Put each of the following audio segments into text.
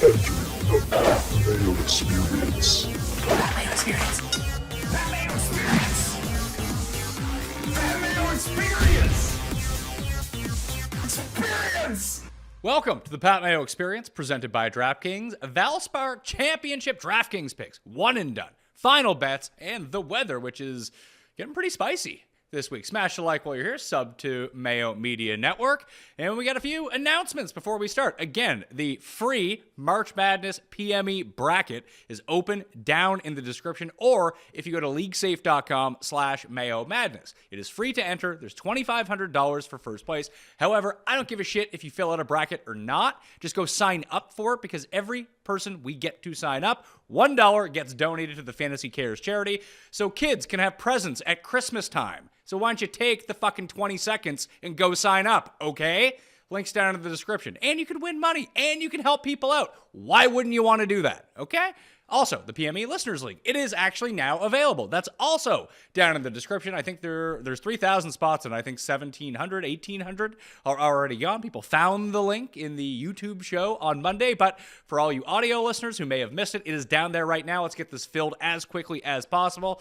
The Mayo Experience. That Mayo Experience. That Mayo Experience. That Mayo Experience. Experience. Welcome to the Pat Mayo Experience, presented by DraftKings. Valspar Championship DraftKings picks, one and done. Final bets, and the weather, which is getting pretty spicy this week. Smash the like while you're here, sub to Mayo Media Network. And we got a few announcements before we start. Again, the free March Madness PME bracket is open down in the description, or if you go to leaguesafe.com/Mayo Madness. It is free to enter. There's $2,500 for first place. However, I don't give a shit if you fill out a bracket or not. Just go sign up for it, because every person we get to sign up, $1 gets donated to the Fantasy Cares charity, so kids can have presents at Christmas time. So why don't you take the fucking 20 seconds and go sign up, okay? Links down in the description. And you can win money, and you can help people out. Why wouldn't you want to do that, okay? Also, the PME Listeners League. It is actually now available. That's also down in the description. I think there's 3,000 spots, and I think 1,700, 1,800 are already gone. People found the link in the YouTube show on Monday, but for all you audio listeners who may have missed it, it is down there right now. Let's get this filled as quickly as possible.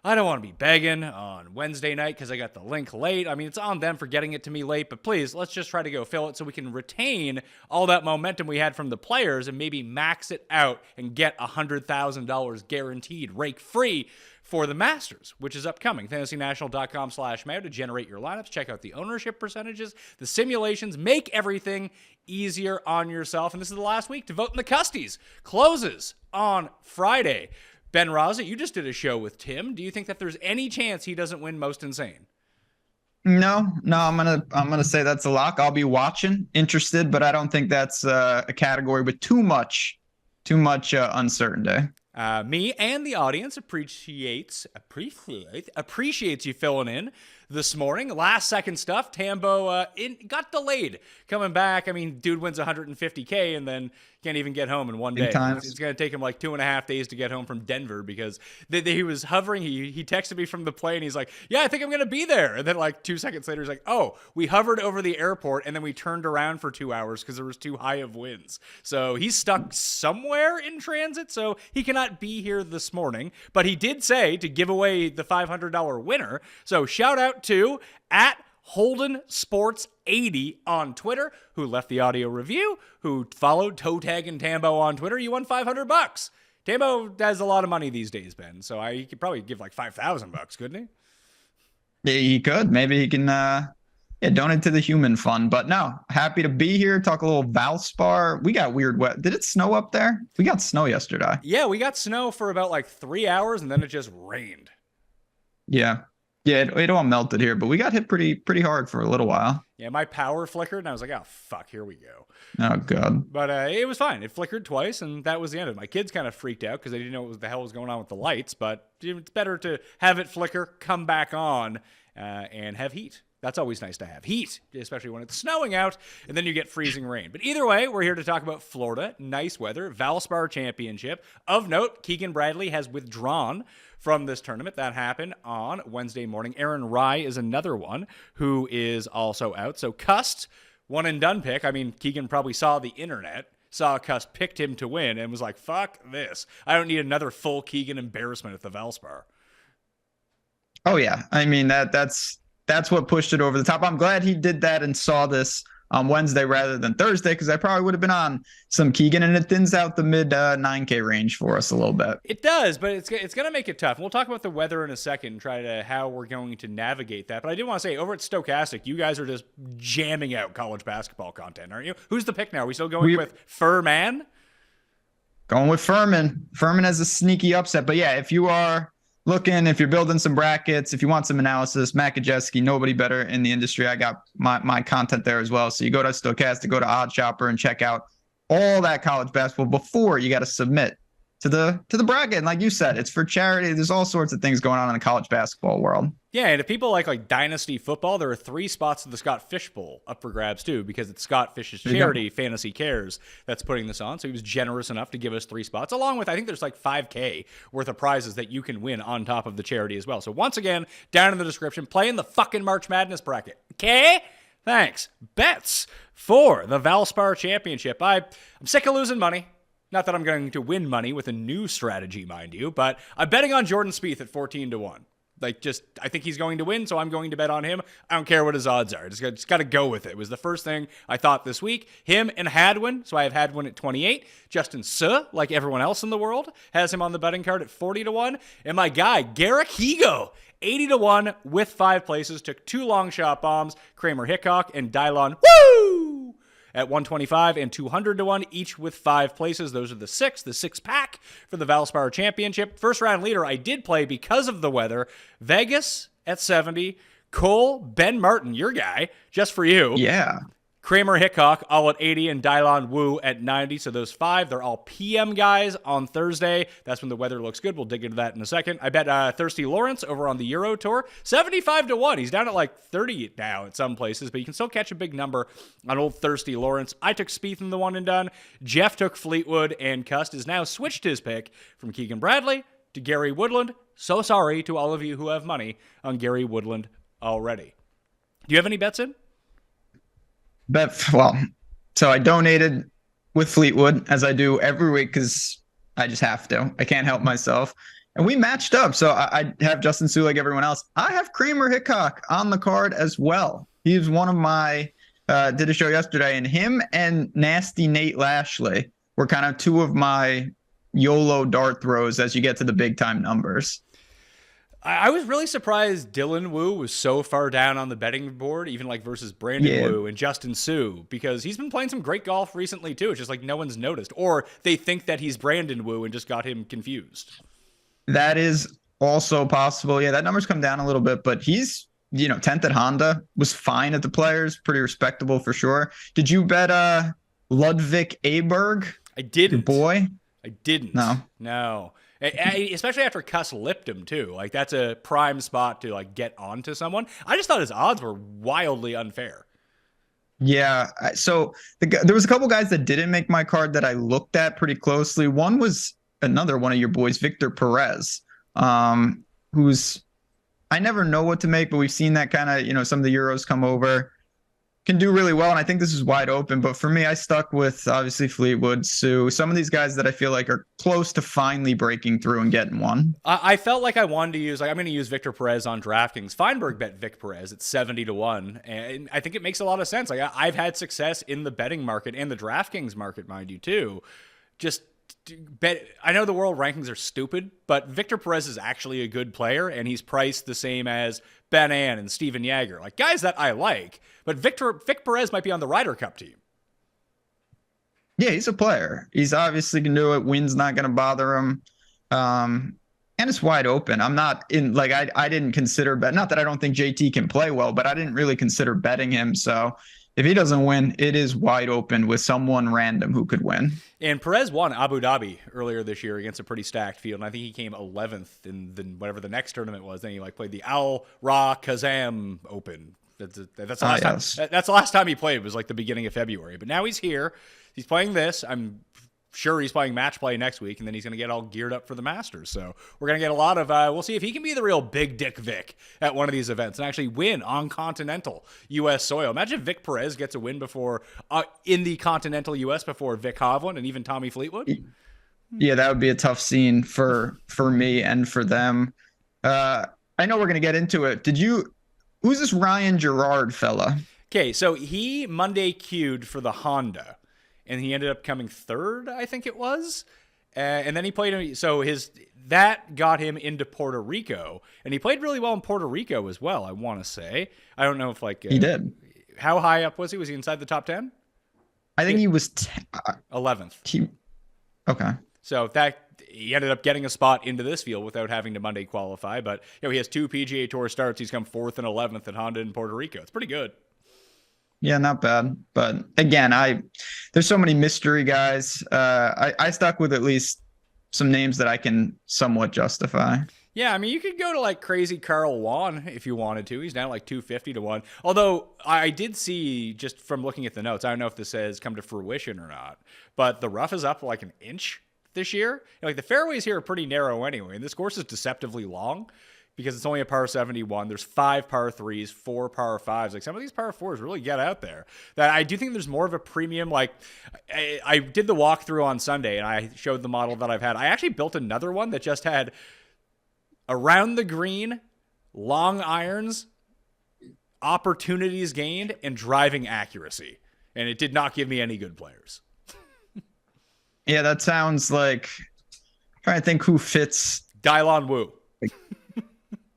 I don't want to be begging on Wednesday night because I got the link late. I mean, it's on them for getting it to me late, but please, let's just try to go fill it so we can retain all that momentum we had from the players and maybe max it out and get $100,000 guaranteed, rake free for the Masters, which is upcoming. FantasyNational.com/Mayo to generate your lineups. Check out the ownership percentages, the simulations, make everything easier on yourself. And this is the last week to vote in the Custies. Closes on Friday. Ben Rasa, you just did a show with Tim. Do you think that there's any chance he doesn't win Most Insane? No, I'm gonna say that's a lock. I'll be watching, interested, but I don't think that's a category with too much uncertainty. Me and the audience appreciates you filling in this morning. Last second stuff. Tambo got delayed coming back. I mean, dude wins $150K and then can't even get home in one day. It's going to take him like 2.5 days to get home from Denver because he was hovering. He texted me from the plane. He's like, yeah, I think I'm going to be there. And then like 2 seconds later, he's like, oh, we hovered over the airport and then we turned around for 2 hours because there was too high of winds. So he's stuck somewhere in transit, so he cannot be here this morning. But he did say to give away the $500 winner. So shout out to Holden Sports 80 on Twitter, who left the audio review, who followed Toe Tag and Tambo on Twitter. You won $500. Tambo has a lot of money these days, Ben, so he could probably give like $5,000, couldn't he? Yeah, he could. Maybe he can donate to the human fund. But no, happy to be here. Talk a little Valspar. We got weird weather. Did it snow up there? We got snow yesterday. Yeah, we got snow for about like 3 hours, and then it just rained. Yeah, it all melted here, but we got hit pretty hard for a little while. Yeah, my power flickered, and I was like, oh, fuck, here we go. Oh, God. But it was fine. It flickered twice, and that was the end of it. My kids kind of freaked out because they didn't know what the hell was going on with the lights, but it's better to have it flicker, come back on, and have heat. That's always nice to have heat, especially when it's snowing out, and then you get freezing rain. But either way, we're here to talk about Florida, nice weather, Valspar Championship. Of note, Keegan Bradley has withdrawn from this tournament. That happened on Wednesday morning. Aaron Rye is another one who is also out. So Cust, one and done pick. I mean, Keegan probably saw the internet, saw Cust, picked him to win, and was like, fuck this. I don't need another full Keegan embarrassment at the Valspar. Oh, yeah. I mean, that's what pushed it over the top. I'm glad he did that and saw this on Wednesday rather than Thursday, because I probably would have been on some Keegan, and it thins out the mid 9K range for us a little bit. It does, but it's going to make it tough. We'll talk about the weather in a second and try to how we're going to navigate that. But I do want to say, over at Stochastic, you guys are just jamming out college basketball content, aren't you? Who's the pick now? Are we still going with Furman? Going with Furman. Furman has a sneaky upset. But yeah, if you're building some brackets, if you want some analysis, Matt Kajeski, nobody better in the industry. I got my content there as well. So you go to Stochastic, go to OddsShopper, and check out all that college basketball before you got to submit to the bracket. And like you said, it's for charity. There's all sorts of things going on in the college basketball world. Yeah, and if people like Dynasty football, there are 3 spots of the Scott Fish Bowl up for grabs too, because it's Scott Fish's charity, Fantasy Cares, that's putting this on. So he was generous enough to give us 3 spots, along with, I think there's like $5K worth of prizes that you can win on top of the charity as well. So once again, down in the description, play in the fucking March Madness bracket. Okay? Thanks. Bets for the Valspar Championship. I'm sick of losing money. Not that I'm going to win money with a new strategy, mind you, but I'm betting on Jordan Spieth at 14-1. I think he's going to win, so I'm going to bet on him. I don't care what his odds are. Just got to go with it. It was the first thing I thought this week. Him and Hadwin, so I have Hadwin at 28. Justin Suh, like everyone else in the world, has him on the betting card at 40-1. And my guy, Garrick Higo, 80-1 with 5 places. Took 2 long shot bombs, Kramer Hickok and Dylon at 125 and 200-1, each with 5 places. Those are the six pack for the Valspar Championship. First round leader I did play because of the weather. Vegas at 70. Cole, Ben Martin, your guy, just for you. Yeah. Kramer Hickok all at 80 and Dylon Wu at 90. So those 5, they're all PM guys on Thursday. That's when the weather looks good. We'll dig into that in a second. I bet Thirsty Lawrence over on the Euro Tour, 75-1. He's down at like 30 now at some places, but you can still catch a big number on old Thirsty Lawrence. I took Spieth in the one and done. Jeff took Fleetwood, and Cust has now switched his pick from Keegan Bradley to Gary Woodland. So sorry to all of you who have money on Gary Woodland already. Do you have any bets in? So I donated with Fleetwood, as I do every week, because I just have to. I can't help myself. And we matched up. So I have Justin Suh like everyone else. I have Kramer Hickok on the card as well. He's one of my, did a show yesterday, and him and Nasty Nate Lashley were kind of 2 of my YOLO dart throws as you get to the big time numbers. I was really surprised Dylan Wu was so far down on the betting board, even like versus Brandon Wu and Justin Suh, because he's been playing some great golf recently too. It's just like no one's noticed, or they think that he's Brandon Wu and just got him confused. That is also possible. Yeah, that number's come down a little bit, but he's, 10th at Honda, was fine at the Players, pretty respectable for sure. Did you bet Ludwig Aberg? I didn't. Your boy? I didn't. No. Especially after Cuss lipped him too. Like that's a prime spot to like get onto someone. I just thought his odds were wildly unfair. Yeah. So there was a couple guys that didn't make my card that I looked at pretty closely. One was another one of your boys, Victor Perez, who's, I never know what to make, but we've seen that kind of, some of the Euros come over, can do really well. And I think this is wide open. But for me, I stuck with obviously Fleetwood, Sue, some of these guys that I feel like are close to finally breaking through and getting one. I felt like I wanted to use, I'm going to use Victor Perez on DraftKings. Feinberg bet Vic Perez at 70-1. And I think it makes a lot of sense. Like I've had success in the betting market and the DraftKings market, mind you, too. Just bet. I know the world rankings are stupid, but Victor Perez is actually a good player, and he's priced the same as Ben Ann and Steven Yeager, like guys that I like. But Vic Perez might be on the Ryder Cup team. Yeah, he's a player. He's obviously can do it. Wind's not going to bother him, and it's wide open. I'm not in like I didn't consider bet. Not that I don't think JT can play well, but I didn't really consider betting him. So if he doesn't win, it is wide open with someone random who could win. And Perez won Abu Dhabi earlier this year against a pretty stacked field, and I think he came 11th in whatever the next tournament was. Then he played the Al Ra Kazam Open. That's the last time. That's the last time he played. It was like the beginning of February. But now he's here. He's playing this. I'm sure he's playing match play next week, and then he's going to get all geared up for the Masters. So we're going to get a lot of, we'll see if he can be the real big dick Vic at one of these events and actually win on continental U.S. soil. Imagine if Vic Perez gets a win before, in the continental U.S. before Vic Hovland and even Tommy Fleetwood. Yeah, that would be a tough scene for me and for them. I know we're going to get into it. Who's this Ryan Gerard fella? Okay, so he Monday queued for the Honda, and he ended up coming third, I think it was. And then he played, so that got him into Puerto Rico, and he played really well in Puerto Rico as well, I want to say. I don't know if he did. How high up was he? Was he inside the top 10? I think he was 11th. Okay. So he ended up getting a spot into this field without having to Monday qualify. But he has 2 PGA Tour starts. He's come 4th and 11th at Honda in Puerto Rico. It's pretty good. Yeah, not bad. But again, there's so many mystery guys. I stuck with at least some names that I can somewhat justify. Yeah, I mean, you could go to crazy Carl Wan if you wanted to. He's down 250-1. Although I did see, just from looking at the notes, I don't know if this has come to fruition or not, but the rough is up an inch this year. The fairways here are pretty narrow anyway, and this course is deceptively long. because it's only a par 71. There's 5 par 3s, 4 par 5s. Like some of these par 4s really get out there. That I do think there's more of a premium. Like I did the walkthrough on Sunday and I showed the model that I've had. I actually built another one that just had around the green, long irons, opportunities gained, and driving accuracy. And it did not give me any good players. Yeah, that sounds like, I'm trying to think who fits. Dylon Wu.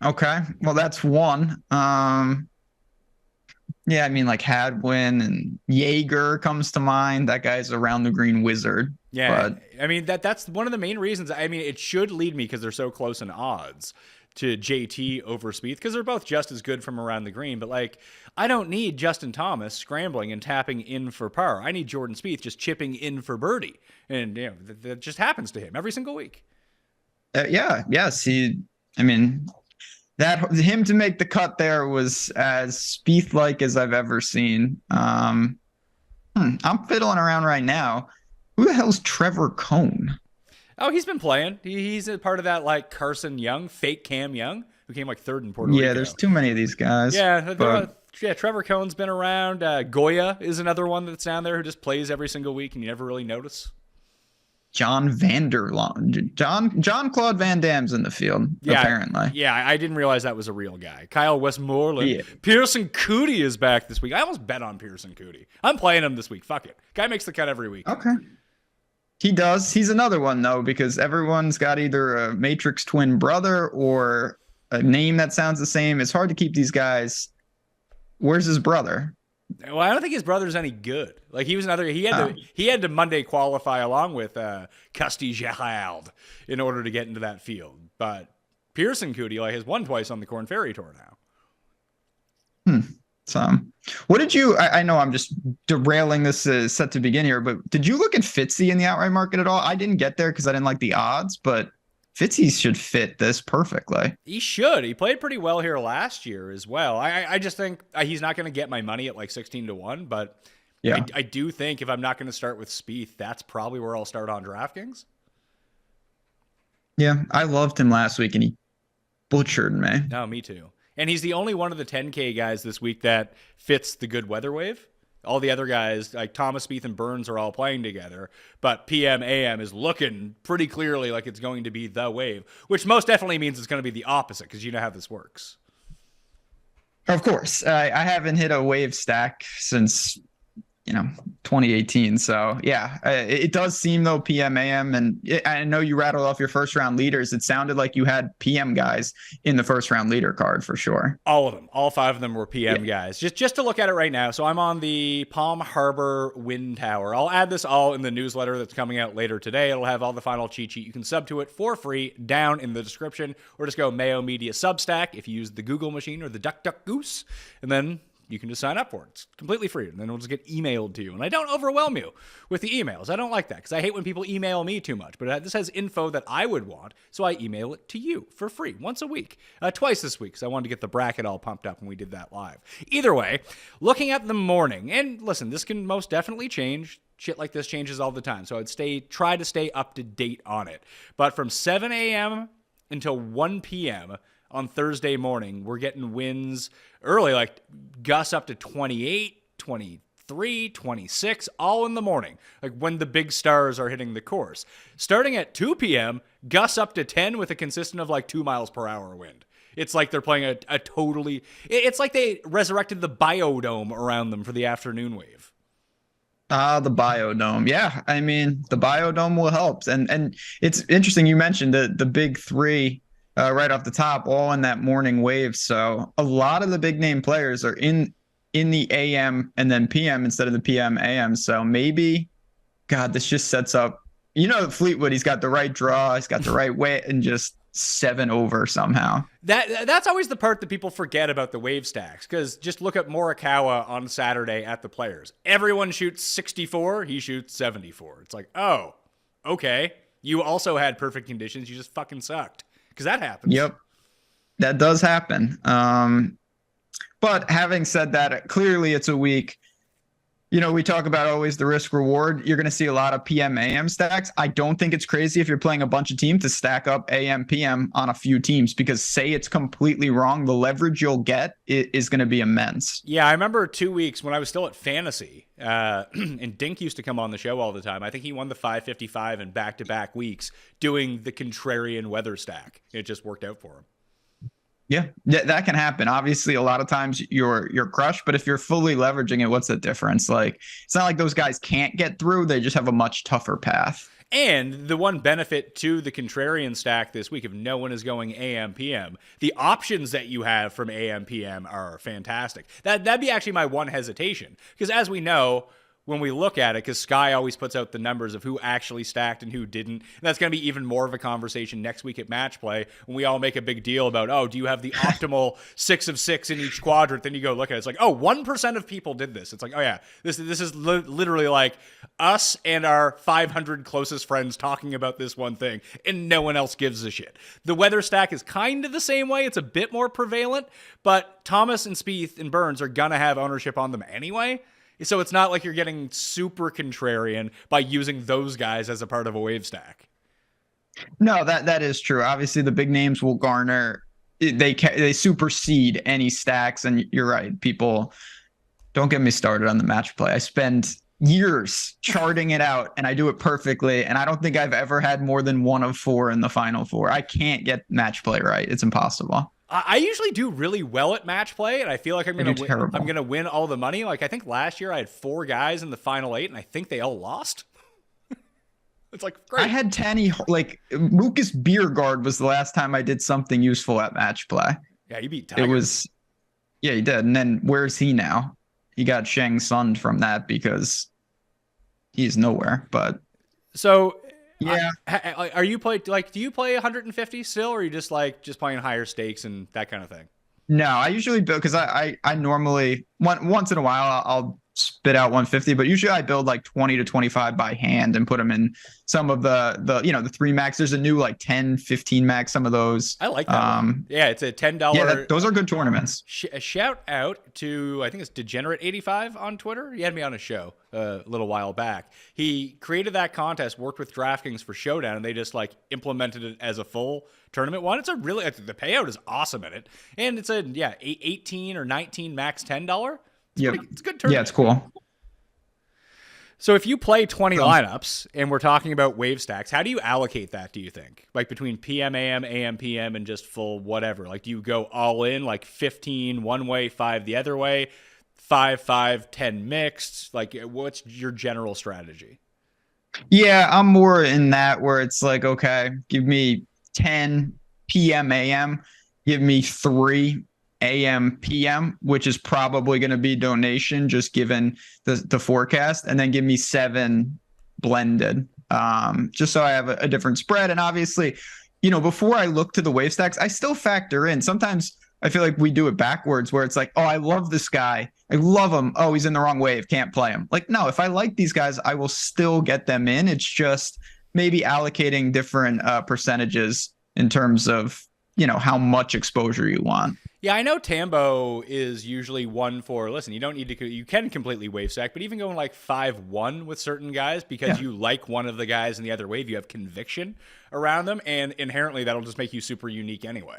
Okay, well, that's one. Yeah, I mean, like Hadwin and Jaeger comes to mind. That guy's around the green wizard. Yeah, but I mean, that's one of the main reasons. I mean, it should lead me, because they're so close in odds, to JT over Spieth, because they're both just as good from around the green. But, like, I don't need Justin Thomas scrambling and tapping in for par. I need Jordan Spieth just chipping in for birdie. And, you know, that just happens to him every single week. Yes. I mean, that him to make the cut there was as Spieth-like as I've ever seen. I'm fiddling around right now. Who the hell's Trevor Cone? Oh, he's been playing. He's a part of that, like, Carson Young, fake Cam Young, who came like third in Puerto Rico. Yeah, there's too many of these guys. Yeah, Trevor Cohn's been around. Goya is another one that's down there who just plays every single week and you never really notice. John Claude Van Damme's in the field, apparently. Yeah, I didn't realize that was a real guy. Kyle Westmoreland. Yeah. Pearson Cootie is back this week. I almost bet on Pearson Cootie. I'm playing him this week. Fuck it. Guy makes the cut every week. Okay. He does. He's another one, though, because everyone's got either a Matrix twin brother or a name that sounds the same. It's hard to keep these guys. Where's his brother? Well, I don't think his brother's any good. Like, he was another. He had to Monday qualify along with Custy Gerald in order to get into that field. But Pearson Cootie has won twice on the Corn Ferry Tour now. So, what did you? I know I'm just derailing this set to begin here, but did you look at Fitzy in the outright market at all? I didn't get there because I didn't like the odds, but Fitzy should fit this perfectly. He should. He played pretty well here last year as well. I just think he's not going to get my money at like 16-1, but yeah, I do think if I'm not going to start with Spieth, that's probably where I'll start on DraftKings. Yeah, I loved him last week, and he butchered me. No, me too. And he's the only one of the 10K guys this week that fits the good weather wave. All the other guys, like Thomas, Spieth, and Burns, are all playing together. But PM AM is looking pretty clearly like it's going to be the wave, which most definitely means it's going to be the opposite, because you know how this works. Of course. I haven't hit a wave stack since 2018. So yeah, it does seem though PM AM, and I know you rattled off your first round leaders. It sounded like you had PM guys in the first round leader card for sure. All of them, all 5 of them were PM guys. Just to look at it right now. So I'm on the Palm Harbor Wind Tower. I'll add this all in the newsletter that's coming out later today. It'll have all the final cheat sheet. You can sub to it for free down in the description, or just go Mayo Media Substack if you use the Google machine or the DuckDuckGoose, and then you can just sign up for it. It's completely free, and then it'll just get emailed to you. And I don't overwhelm you with the emails. I don't like that, because I hate when people email me too much. But this has info that I would want, so I email it to you for free once a week. Twice this week, because I wanted to get the bracket all pumped up when we did that live. Either way, looking at the morning, and listen, this can most definitely change. Shit like this changes all the time, so I'd try to stay up to date on it. But from 7 a.m. until 1 p.m., on Thursday morning, we're getting winds early, like gusts up to 28, 23, 26, all in the morning, like when the big stars are hitting the course. Starting at 2 p.m., gusts up to 10 with a consistent of like 2 miles per hour wind. It's like they're playing a totally... It's like they resurrected the biodome around them for the afternoon wave. The biodome. Yeah, I mean, the biodome will help. And it's interesting you mentioned the big three right off the top, all in that morning wave. So a lot of the big name players are in the AM and then PM instead of the PM AM. So maybe, God, this just sets up, Fleetwood, he's got the right draw, he's got the right weight, and just 7 over somehow. That's always the part that people forget about the wave stacks, because just look at Morikawa on Saturday at the Players. Everyone shoots 64, he shoots 74. It's like, oh, okay. You also had perfect conditions, you just fucking sucked. Because that happens. Yep, that does happen. But having said that, clearly it's a week We talk about always the risk reward. You're going to see a lot of PM AM stacks. I don't think it's crazy if you're playing a bunch of teams to stack up AM PM on a few teams, because say it's completely wrong, the leverage you'll get is going to be immense. Yeah, I remember 2 weeks when I was still at Fantasy, and Dink used to come on the show all the time. I think he won the 555 in back-to-back weeks doing the contrarian weather stack. It just worked out for him. Yeah, that can happen. Obviously, a lot of times you're crushed, but if you're fully leveraging it, what's the difference? Like, it's not like those guys can't get through. They just have a much tougher path. And the one benefit to the contrarian stack this week, if no one is going AM PM, the options that you have from AM PM are fantastic. That'd be actually my one hesitation, because as we know, when we look at it, because Sky always puts out the numbers of who actually stacked and who didn't. And that's going to be even more of a conversation next week at Match Play, when we all make a big deal about, oh, do you have the optimal 6 of 6 in each quadrant? Then you go look at it. It's like, oh, 1% of people did this. It's like, oh, yeah, this is literally like us and our 500 closest friends talking about this one thing, and no one else gives a shit. The weather stack is kind of the same way. It's a bit more prevalent, but Thomas and Spieth and Burns are going to have ownership on them anyway. So it's not like you're getting super contrarian by using those guys as a part of a wave stack. No, that is true. Obviously, the big names will garner. They supersede any stacks, and you're right. People, don't get me started on the match play. I spend years charting it out, and I do it perfectly. And I don't think I've ever had more than 1 of 4 in the final 4. I can't get match play right. It's impossible. I usually do really well at match play, and I feel like I'm gonna win all the money. Like, I think last year I had 4 guys in the final 8, and I think they all lost. It's like, great. I had Tanny, like Lucas Biergaard was the last time I did something useful at match play. Yeah, you beat Tiger. Yeah, he did. And then where's he now? He got Shang Tsung from that because he's nowhere. But so. Yeah. Are you do you play 150 still, or are you just playing higher stakes and that kind of thing? No, I usually build, because I normally once in a while I'll spit out 150, but usually I build like 20 to 25 by hand and put them in some of the 3 max. There's a new like 10, 15 max, some of those. I like that one. Yeah, it's a $10. Yeah, those are good tournaments. A shout out to, I think it's Degenerate85 on Twitter. He had me on a show a little while back. He created that contest, worked with DraftKings for Showdown, and they just implemented it as a full tournament one. It's a really, the payout is awesome in it. And it's 18 or 19 max $10. Yeah, it's a good tournament. Yeah, it's cool. So if you play 20 lineups, and we're talking about wave stacks, how do you allocate that, do you think? Like between PM, AM, AM, PM, and just full whatever? Like, do you go all in, like 15 one way, 5 the other way, 5, 10 mixed? Like, what's your general strategy? Yeah, I'm more in that where it's like, okay, give me 10 PM, AM, give me 3 AM PM, which is probably going to be donation just given the forecast, and then give me 7 blended, just so I have a different spread. And obviously, before I look to the wave stacks, I still factor in. Sometimes I feel like we do it backwards, where it's like, oh, I love this guy, I love him, oh, he's in the wrong wave, can't play him. Like, no, if I like these guys, I will still get them in. It's just maybe allocating different percentages in terms of how much exposure you want. Yeah, I know Tambo is usually one for, listen, you don't need to, you can completely wave stack, but even going like 5-1 with certain guys, because you like one of the guys in the other wave, you have conviction around them, and inherently that'll just make you super unique anyway.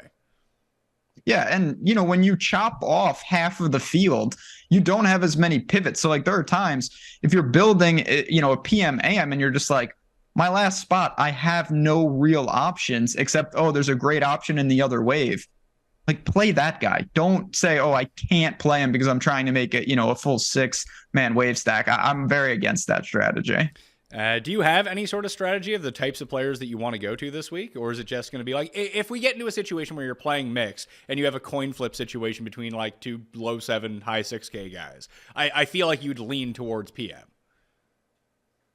Yeah, and when you chop off half of the field, you don't have as many pivots. So like there are times if you're building, a PM AM, and you're just like, my last spot, I have no real options except, oh, there's a great option in the other wave. Like, play that guy. Don't say, oh, I can't play him because I'm trying to make it, a full 6-man wave stack. I'm very against that strategy. Do you have any sort of strategy of the types of players that you want to go to this week? Or is it just going to be like, if we get into a situation where you're playing mix and you have a coin flip situation between like 2 low 7, high 6K guys, I feel like you'd lean towards PM.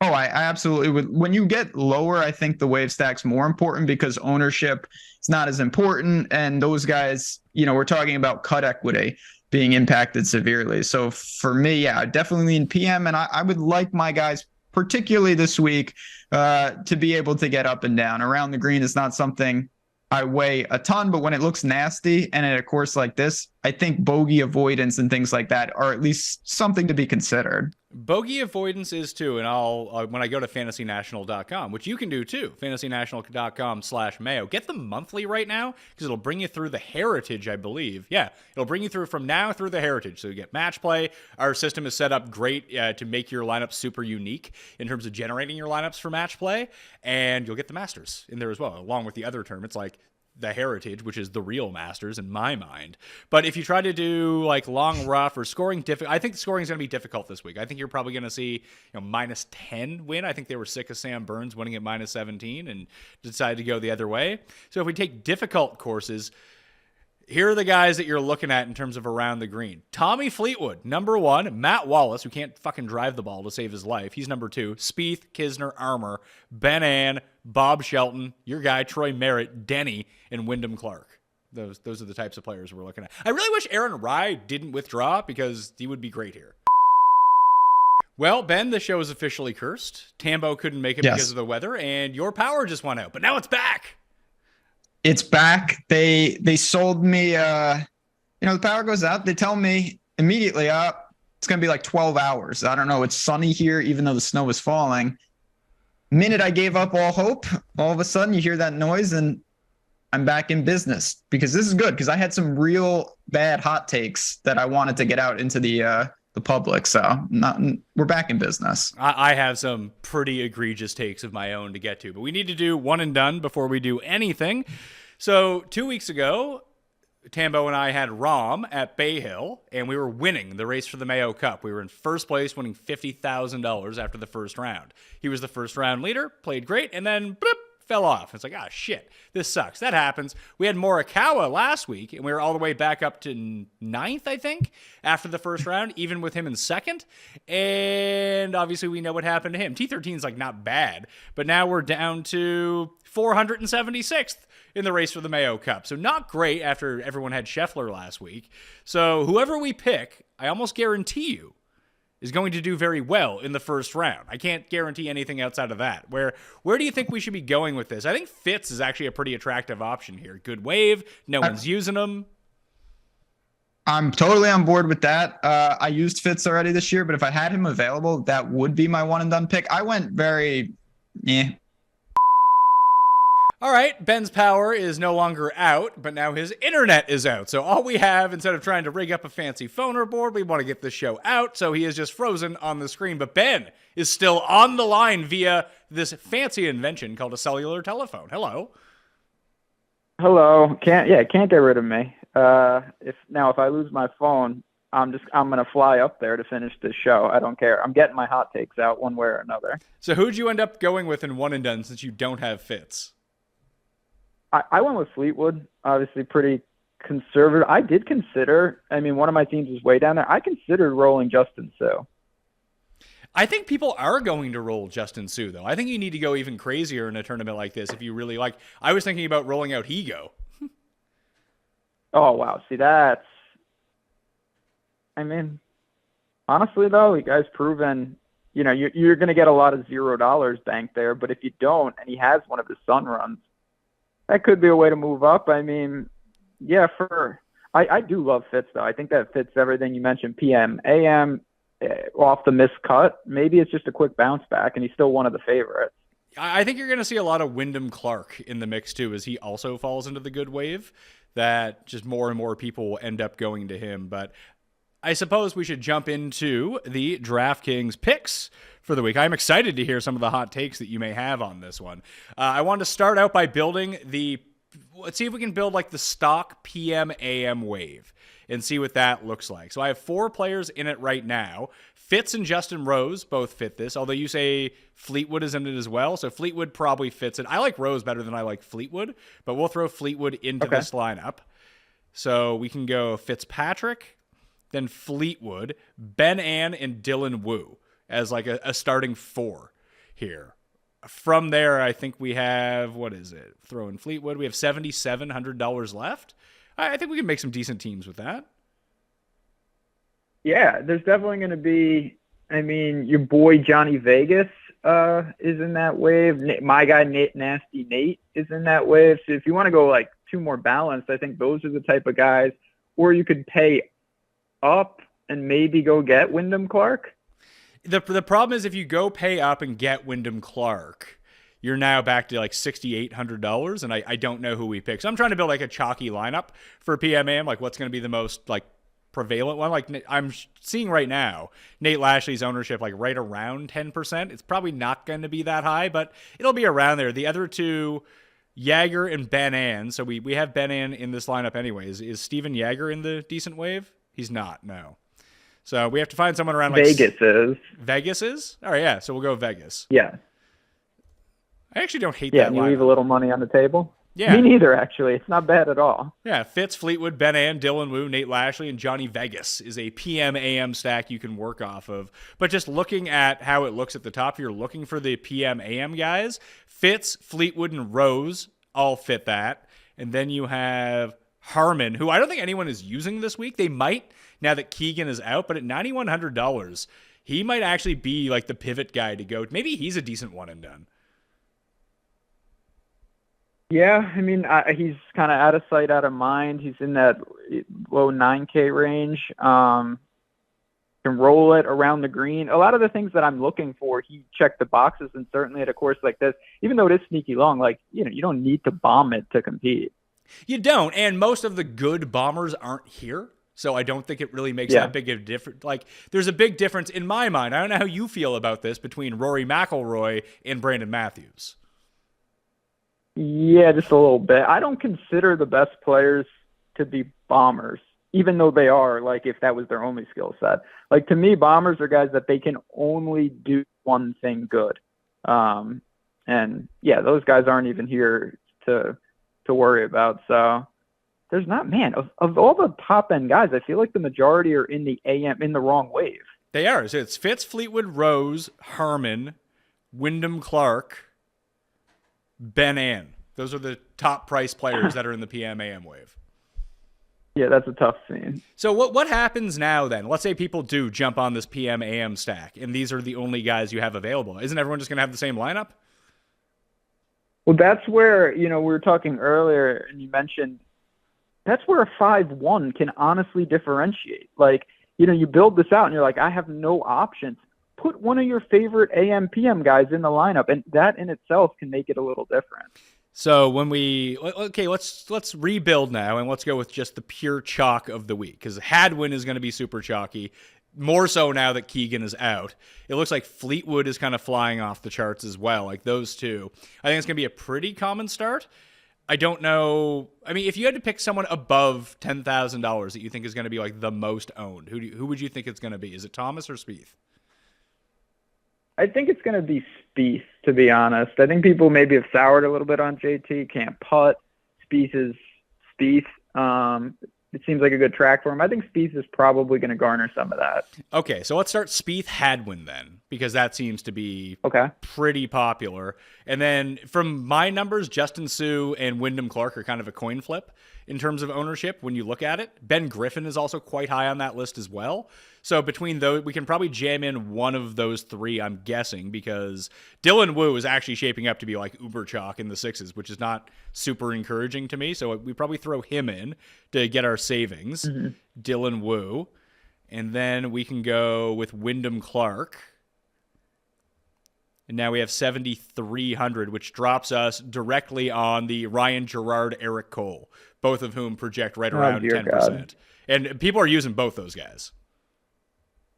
Oh, I absolutely would. When you get lower, I think the wave stack's more important because ownership is not as important. And those guys, we're talking about cut equity being impacted severely. So for me, yeah, definitely lean PM. And I would like my guys, particularly this week, to be able to get up and down. Around the green is not something I weigh a ton, but when it looks nasty and at a course like this, I think bogey avoidance and things like that are at least something to be considered. Bogey avoidance is too, and I'll when I go to fantasynational.com, which you can do too, fantasynational.com/Mayo. Get the monthly right now because it'll bring you through the heritage, I believe. Yeah, it'll bring you through from now through the heritage. So you get match play. Our system is set up great to make your lineup super unique in terms of generating your lineups for match play, and you'll get the Masters in there as well, along with the other tournaments like the heritage, which is the real Masters in my mind. But if you try to do like long rough or scoring I think the scoring is going to be difficult this week. I think you're probably going to see minus 10 win. I think they were sick of Sam Burns winning at minus 17 and decided to go the other way. So if we take difficult courses, here are the guys that you're looking at in terms of around the green. Tommy Fleetwood, number 1. Matt Wallace, who can't fucking drive the ball to save his life. He's number 2. Spieth, Kisner, Armour, Ben Ann, Bob Shelton, your guy, Troy Merritt, Denny, and Wyndham Clark. Those are the types of players we're looking at. I really wish Aaron Rye didn't withdraw because he would be great here. Well, Ben, the show is officially cursed. Tambo couldn't make it because of the weather, and your power just went out. But now it's back. It's back. They sold me, the power goes out. They tell me immediately, it's going to be like 12 hours. I don't know. It's sunny here, even though the snow is falling. Minute I gave up all hope, all of a sudden you hear that noise and I'm back in business because this is good because I had some real bad hot takes that I wanted to get out into the public. So we're back in business. I have some pretty egregious takes of my own to get to, but we need to do one and done before we do anything. So 2 weeks ago, Tambo and I had Rahm at Bay Hill, and we were winning the race for the Mayo Cup. We were in first place, winning $50,000 after the first round. He was the first round leader, played great, and then fell off. It's like, shit, this sucks. That happens. We had Morikawa last week, and we were all the way back up to 9th, I think, after the first round, even with him in second. And obviously we know what happened to him. T13 is like not bad, but now we're down to 476th in the race for the Mayo Cup. So not great after everyone had Scheffler last week. So whoever we pick, I almost guarantee you, is going to do very well in the first round. I can't guarantee anything outside of that. Where do you think we should be going with this? I think Fitz is actually a pretty attractive option here. Good wave. No one's using them. I'm totally on board with that. I used Fitz already this year, but if I had him available, that would be my one and done pick. I went very, All right, Ben's power is no longer out, but now his internet is out. So all we have, instead of trying to rig up a fancy phoner board, we want to get this show out. So he is just frozen on the screen. But Ben is still on the line via this fancy invention called a cellular telephone. Hello. Hello. Can't get rid of me. If I lose my phone, I'm gonna fly up there to finish this show. I don't care. I'm getting my hot takes out one way or another. So who'd you end up going with in one and done since you don't have Fitz? I went with Fleetwood, obviously pretty conservative. I did consider, one of my teams is way down there. I considered rolling Justin Sue. I think people are going to roll Justin Sue, though. I think you need to go even crazier in a tournament like this if you really like. I was thinking about rolling out Higo. Oh, wow. See, that's... honestly, though, you guys proven, you're going to get a lot of $0 banked there, but if you don't, and he has one of his sun runs, that could be a way to move up. I do love Fitz, though. I think that fits everything you mentioned. PM, AM, off the missed cut. Maybe it's just a quick bounce back, and he's still one of the favorites. I think you're going to see a lot of Wyndham Clark in the mix, too, as he also falls into the good wave, that just more and more people will end up going to him. But I suppose we should jump into the DraftKings picks for the week. I'm excited to hear some of the hot takes that you may have on this one. I wanted to start out by building let's see if we can build like the stock PM AM wave and see what that looks like. So I have 4 players in it right now. Fitz and Justin Rose both fit this, although you say Fleetwood is in it as well. So Fleetwood probably fits it. I like Rose better than I like Fleetwood, but we'll throw Fleetwood into this lineup. So we can go Fitzpatrick, then Fleetwood, Ben Ann, and Dylan Wu as like a starting 4 here. From there, I think we have, throw in Fleetwood. We have $7,700 left. I think we can make some decent teams with that. Yeah, there's definitely going to be, your boy Johnny Vegas is in that wave. My guy Nasty Nate is in that wave. So if you want to go like 2 more balanced, I think those are the type of guys. or you could pay up and maybe go get Wyndham Clark. The problem is if you go pay up and get Wyndham Clark, you're now back to like $6,800, and I don't know who we pick. So I'm trying to build like a chalky lineup for PMAM, like what's going to be the most like prevalent one. Like I'm seeing right now, Nate Lashley's ownership like right around 10%. It's probably not going to be that high, but it'll be around there. The other two, Jaeger and Ben Ann. So we have Ben Ann in this lineup anyways. Is Steven Jaeger in the decent wave? He's not, no. So we have to find someone around like Vegas is. Vegas is? All right, yeah. So we'll go Vegas. Yeah. I actually don't hate Yeah, that and you lineup. leave a little money on the table. Yeah. Me neither, actually. It's not bad at all. Yeah, Fitz, Fleetwood, Ben Ann, Dylan Wu, Nate Lashley, and Johnny Vegas is a PM/AM stack you can work off of. But just looking at how it looks at the top, if you're looking for the PM/AM guys, Fitz, Fleetwood, and Rose all fit that. And then you have Harmon, who I don't think anyone is using this week. They might now that Keegan is out, but at $9,100, he might actually be like the pivot guy to go. Maybe he's a decent one and done. Yeah, I mean, he's kind of out of sight, out of mind. He's in that low 9K range. Can roll it around the green. A lot of the things that I'm looking for, he checked the boxes, and certainly at a course like this, even though it is sneaky long, like, you know, you don't need to bomb it to compete. You don't, and most of the good bombers aren't here. So I don't think it really makes that big of a difference. Like, there's a big difference in my mind. I don't know how you feel about this between Rory McIlroy and Brandon Matthews. Yeah, just a little bit. I don't consider the best players to be bombers, even though they are, like, if that was their only skill set. Like, to me, bombers are guys that they can only do one thing good. And, yeah, those guys aren't even here to worry about. So there's not, man, of all the top-end guys, I feel like the majority are in the AM, in the wrong wave. They are. So it's Fitz, Fleetwood, Rose, Harmon, Wyndham Clark, Ben Ann. Those are the top price players that are in the PM/AM wave. Yeah, that's a tough scene. So what happens now then? Let's say people do jump on this PM/AM stack, and these are the only guys you have available. Isn't everyone just going to have the same lineup? Well, that's where, you know, we were talking earlier, and you mentioned that's where a 5-1 can honestly differentiate. Like, you know, you build this out, and you're like, I have no options. Put one of your favorite AM, PM guys in the lineup, and that in itself can make it a little different. So when let's rebuild now, and let's go with just the pure chalk of the week, because Hadwin is going to be super chalky, more so now that Keegan is out. It looks like Fleetwood is kind of flying off the charts as well, like those two. I think it's going to be a pretty common start. I don't know. I mean, if you had to pick someone above $10,000 that you think is going to be like the most owned, who would you think it's going to be? Is it Thomas or Spieth? I think it's going to be Spieth, to be honest. I think people maybe have soured a little bit on JT. Can't putt. Spieth is Spieth. It seems like a good track for him. I think Spieth is probably going to garner some of that. Okay, so let's start Spieth Hadwin then, because that seems to be pretty popular. And then from my numbers, Justin Suh and Wyndham Clark are kind of a coin flip in terms of ownership when you look at it. Ben Griffin is also quite high on that list as well. So between those, we can probably jam in one of those three, I'm guessing, because Dylan Wu is actually shaping up to be like uber chalk in the sixes, which is not super encouraging to me. So we probably throw him in to get our savings, Dylan Wu. And then we can go with Wyndham Clark. And now we have 7,300, which drops us directly on the Ryan Gerard, Eric Cole, both of whom project right around 10%. God. And people are using both those guys.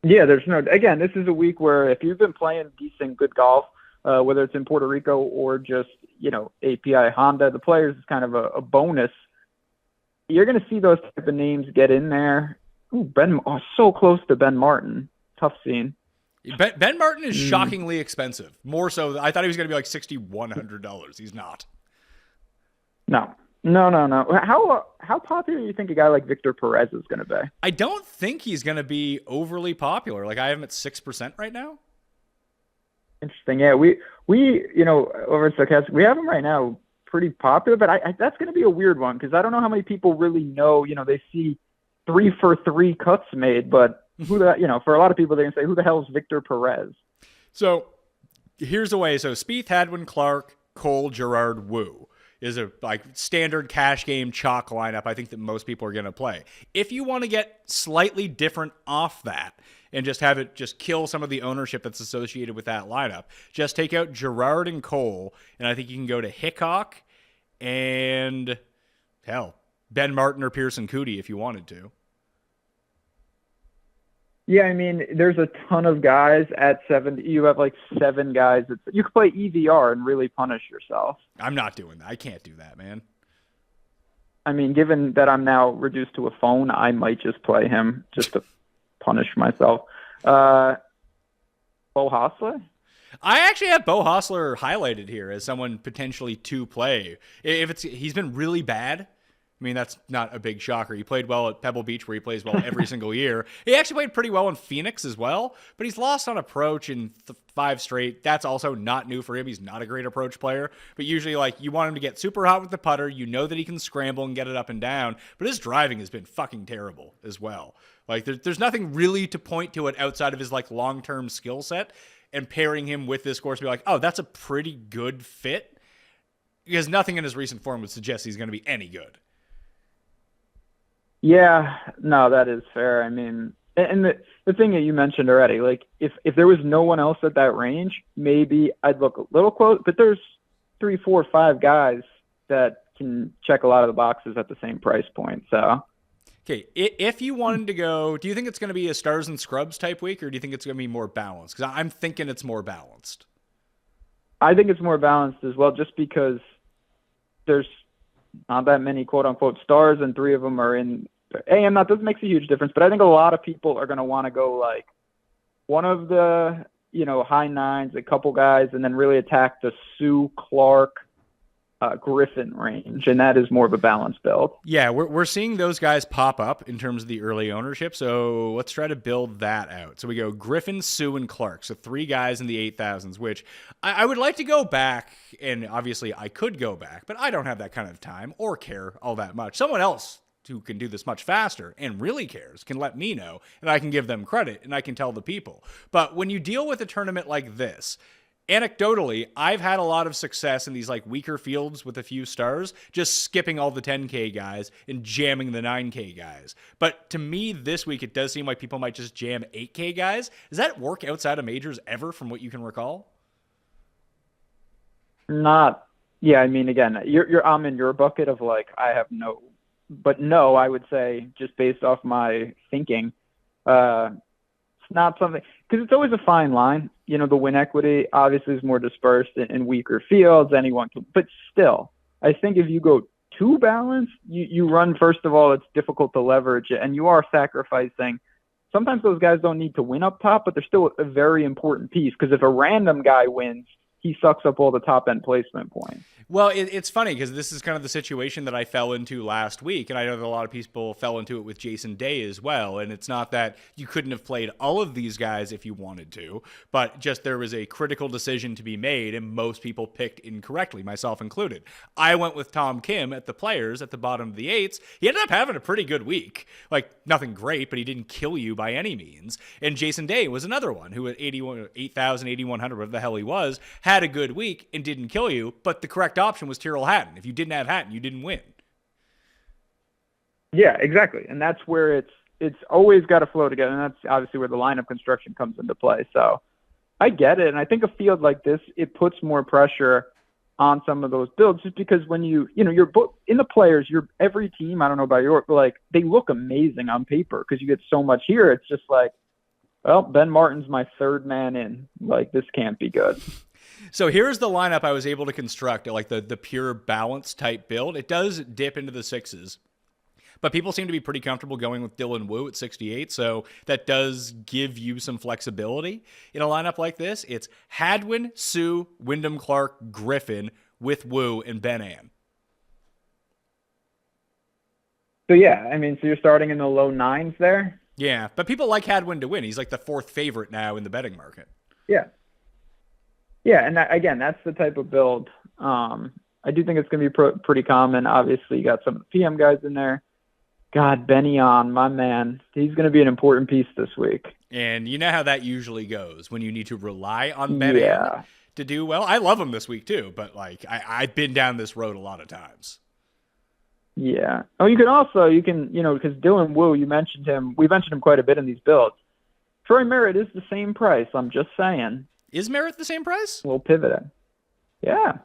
Yeah, again, this is a week where if you've been playing decent, good golf, whether it's in Puerto Rico or just, you know, API Honda, the players is kind of a bonus. You're going to see those type of names get in there. Ooh, so close to Ben Martin. Tough scene. Ben Martin is shockingly expensive. More so, I thought he was going to be like $6,100. He's not. No. How popular do you think a guy like Victor Perez is going to be? I don't think he's going to be overly popular. Like, I have him at 6% right now. Interesting. Yeah, we you know, over at Stochastic, we have him right now pretty popular, but that's going to be a weird one because I don't know how many people really know. You know, they see 3 for 3 cuts made, but for a lot of people, they're going to say, who the hell is Victor Perez? So here's the way. So Spieth, Hadwin, Clark, Cole, Gerard, Wu is a like standard cash game chalk lineup I think that most people are going to play. If you want to get slightly different off that and just have it just kill some of the ownership that's associated with that lineup, just take out Gerard and Cole, and I think you can go to Hickok and, hell, Ben Martin or Pearson Coody if you wanted to. Yeah, I mean, there's a ton of guys at 7. You have like 7 guys. You could play EVR and really punish yourself. I'm not doing that. I can't do that, man. I mean, given that I'm now reduced to a phone, I might just play him just to punish myself. Bo Hostler? I actually have Bo Hostler highlighted here as someone potentially to play. He's been really bad. I mean, that's not a big shocker. He played well at Pebble Beach, where he plays well every single year. He actually played pretty well in Phoenix as well, but he's lost on approach in 5 straight. That's also not new for him. He's not a great approach player, but usually, like, you want him to get super hot with the putter. You know that he can scramble and get it up and down, but his driving has been fucking terrible as well. Like, there's nothing really to point to it outside of his, like, long-term skill set, and pairing him with this course, be like, oh, that's a pretty good fit, because nothing in his recent form would suggest he's going to be any good. Yeah, no, that is fair. I mean, and the thing that you mentioned already, like if there was no one else at that range, maybe I'd look a little close, but there's 3, 4, 5 guys that can check a lot of the boxes at the same price point. So, okay, if you wanted to go, do you think it's going to be a stars and scrubs type week, or do you think it's going to be more balanced? Because I'm thinking it's more balanced. I think it's more balanced as well, just because there's not that many quote unquote stars, and 3 of them are in AM. That doesn't make a huge difference, but I think a lot of people are going to want to go like one of the, high 9s, a couple guys, and then really attack the Sue, Clark, Griffin range, and that is more of a balanced build. Yeah, we're seeing those guys pop up in terms of the early ownership, so let's try to build that out. So we go Griffin, Sue, and Clark, so 3 guys in the 8,000s, which I would like to go back, and obviously I could go back, but I don't have that kind of time or care all that much. Someone else who can do this much faster and really cares can let me know, and I can give them credit, and I can tell the people. But when you deal with a tournament like this, anecdotally, I've had a lot of success in these like weaker fields with a few stars, just skipping all the 10K guys and jamming the 9K guys. But to me, this week, it does seem like people might just jam 8K guys. Does that work outside of majors ever, from what you can recall? Not, yeah. I mean, again, I'm in your bucket of like, I have no, but no, I would say just based off my thinking, it's not something, because it's always a fine line. The win equity obviously is more dispersed in weaker fields. Anyone can, but still, I think if you go too balanced, you run, first of all, it's difficult to leverage it, and you are sacrificing. Sometimes those guys don't need to win up top, but they're still a very important piece, because if a random guy wins, he sucks up all the top end placement points. Well, it's funny because this is kind of the situation that I fell into last week, and I know that a lot of people fell into it with Jason Day as well, and it's not that you couldn't have played all of these guys if you wanted to, but just there was a critical decision to be made, and most people picked incorrectly, myself included. I went with Tom Kim at the Players at the bottom of the 8s. He ended up having a pretty good week. Like, nothing great, but he didn't kill you by any means. And Jason Day was another one who at 8,000, 8,100, whatever the hell he was, had a good week and didn't kill you, but the correct option was Tyrrell Hatton. If you didn't have Hatton, you didn't win. Yeah, exactly. And that's where it's always got to flow together, and that's obviously where the lineup construction comes into play. So I get it, and I think a field like this, it puts more pressure on some of those builds, just because when you're in the Players, you're every team, I don't know about yours, but like they look amazing on paper because you get so much here. It's just like, well, Ben Martin's my 3rd man in. Like, this can't be good. So here's the lineup I was able to construct, like the pure balance type build. It does dip into the 6s, but people seem to be pretty comfortable going with Dylan Wu at 68, so that does give you some flexibility. In a lineup like this, it's Hadwin, Sue, Wyndham Clark, Griffin, with Wu and Ben An. So yeah, I mean, so you're starting in the low 9s there? Yeah, but people like Hadwin to win. He's like the 4th favorite now in the betting market. Yeah. Yeah, and again, that's the type of build. I do think it's going to be pretty common. Obviously, you got some of the PM guys in there. God, Benny on, my man. He's going to be an important piece this week. And you know how that usually goes when you need to rely on Ben. Yeah. to do well. I love him this week too, but like I've been down this road a lot of times. Yeah. Oh, you can, because Dylan Wu, you mentioned him. We mentioned him quite a bit in these builds. Troy Merritt is the same price. I'm just saying. Is Merritt the same price? We'll pivot it. Yeah.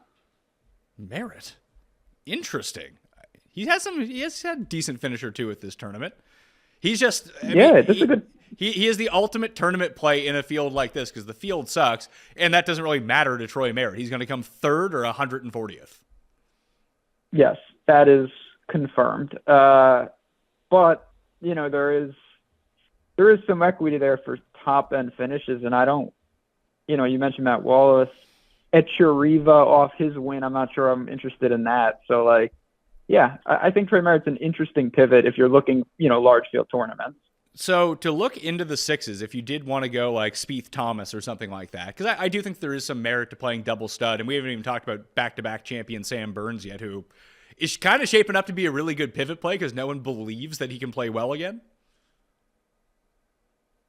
Merritt. Interesting. He has had a decent finish or two at this tournament. He's just, that's a good. He is the ultimate tournament play in a field like this because the field sucks, and that doesn't really matter to Troy Merritt. He's going to come third or 140th. Yes, that is confirmed. But there is some equity there for top end finishes, and I don't. You mentioned Matt Wallace, Echiriva off his win. I'm not sure I'm interested in that. So I think Troy Merritt's an interesting pivot if you're looking, large field tournaments. So to look into the sixes, if you did want to go like Spieth Thomas or something like that, because I do think there is some merit to playing double stud, and we haven't even talked about back-to-back champion Sam Burns yet, who is kind of shaping up to be a really good pivot play because no one believes that he can play well again.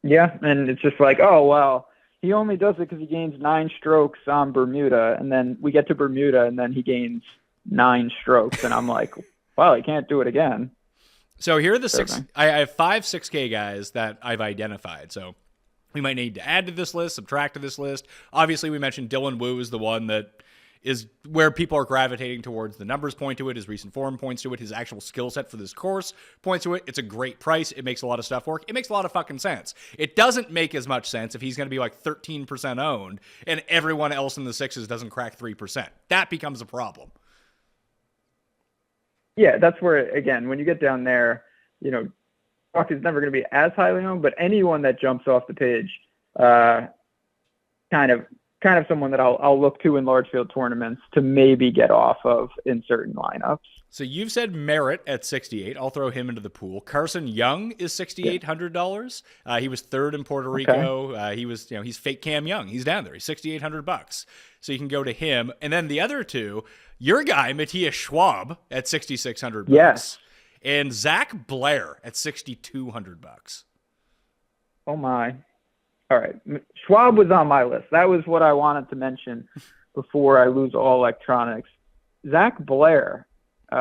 Yeah, and it's just like, oh, well, he only does it because he gains 9 strokes on Bermuda, and then we get to Bermuda, and then he gains 9 strokes, and I'm like, wow, he can't do it again. So here are the six. I have 5 6K guys that I've identified. So we might need to add to this list, subtract to this list. Obviously, we mentioned Dylan Wu is the one that is where people are gravitating towards. The numbers point to it. His recent form points to it. His actual skill set for this course points to it. It's a great price. It makes a lot of stuff work. It makes a lot of fucking sense. It doesn't make as much sense if he's going to be like 13% owned and everyone else in the sixes doesn't crack 3%. That becomes a problem. Yeah, that's where, again, when you get down there, Buck is never going to be as highly owned, but anyone that jumps off the page, kind of someone that I'll look to in large field tournaments to maybe get off of in certain lineups. So you've said Merritt at 68. I'll throw him into the pool. Carson Young is $6,800. He was third in Puerto Rico. He was, he's fake Cam Young. He's down there. He's $6,800. So you can go to him. And then the other two, your guy, Matthias Schwab at $6,600. Yes. And Zach Blair at $6,200. Oh my. All right. Schwab was on my list. That was what I wanted to mention before I lose all electronics. Zach Blair he's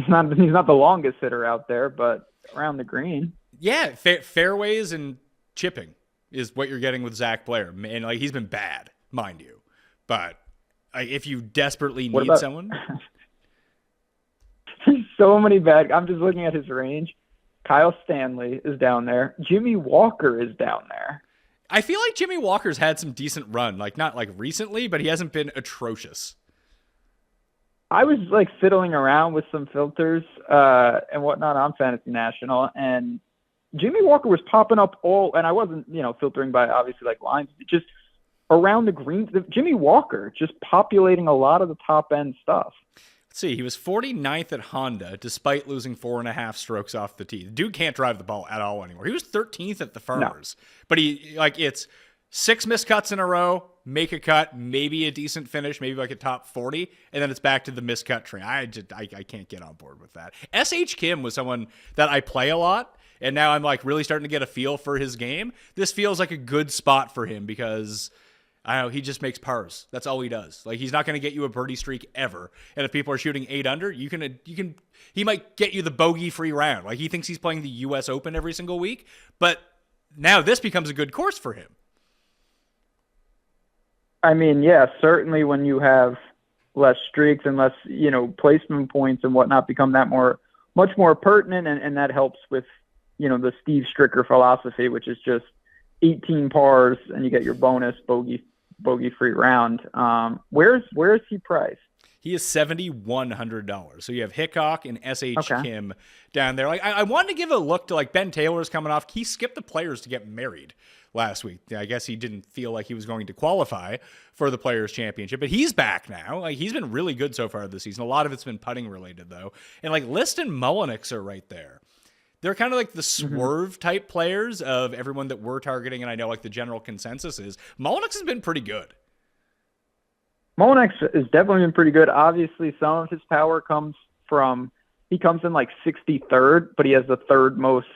not the longest hitter out there, but around the green. Yeah, fairways and chipping is what you're getting with Zach Blair. And he's been bad, mind you. But if you desperately need someone. There's so many bad. I'm just looking at his range. Kyle Stanley is down there. Jimmy Walker is down there. I feel like Jimmy Walker's had some decent run, not recently, but he hasn't been atrocious. I was fiddling around with some filters and whatnot on Fantasy National, and Jimmy Walker was popping up and I wasn't, filtering by obviously lines, just around the green. Jimmy Walker just populating a lot of the top end stuff. Let's see, he was 49th at Honda despite losing 4.5 strokes off the tee. The dude can't drive the ball at all anymore. He was 13th at the Farmers, but it's 6 missed cuts in a row, make a cut, maybe a decent finish, maybe a top 40, and then it's back to the miscut train. I can't get on board with that. S.H. Kim was someone that I play a lot, and now I'm really starting to get a feel for his game. This feels like a good spot for him because I don't know, he just makes pars. That's all he does. He's not going to get you a birdie streak ever. And if people are shooting 8 under, he might get you the bogey-free round. He thinks he's playing the U.S. Open every single week, but now this becomes a good course for him. Yeah, certainly when you have less streaks and less, placement points and whatnot become much more pertinent, and that helps with, the Steve Stricker philosophy, which is just 18 pars and you get your bonus bogey-free round. Where's he priced? He is $7,100. So you have Hickok and S.H. Kim down there. I wanted to give a look to Ben Taylor's coming off. He skipped the Players to get married last week. I guess he didn't feel like he was going to qualify for the Players Championship, but he's back now. He's been really good so far this season. A lot of it's been putting related though. And List and Mullenix are right there. They're kind of the swerve type players of everyone that we're targeting. And I know the general consensus is Mullenix has been pretty good. Mullenix has definitely been pretty good. Obviously, some of his power comes from, he comes in 63rd, but he has the third most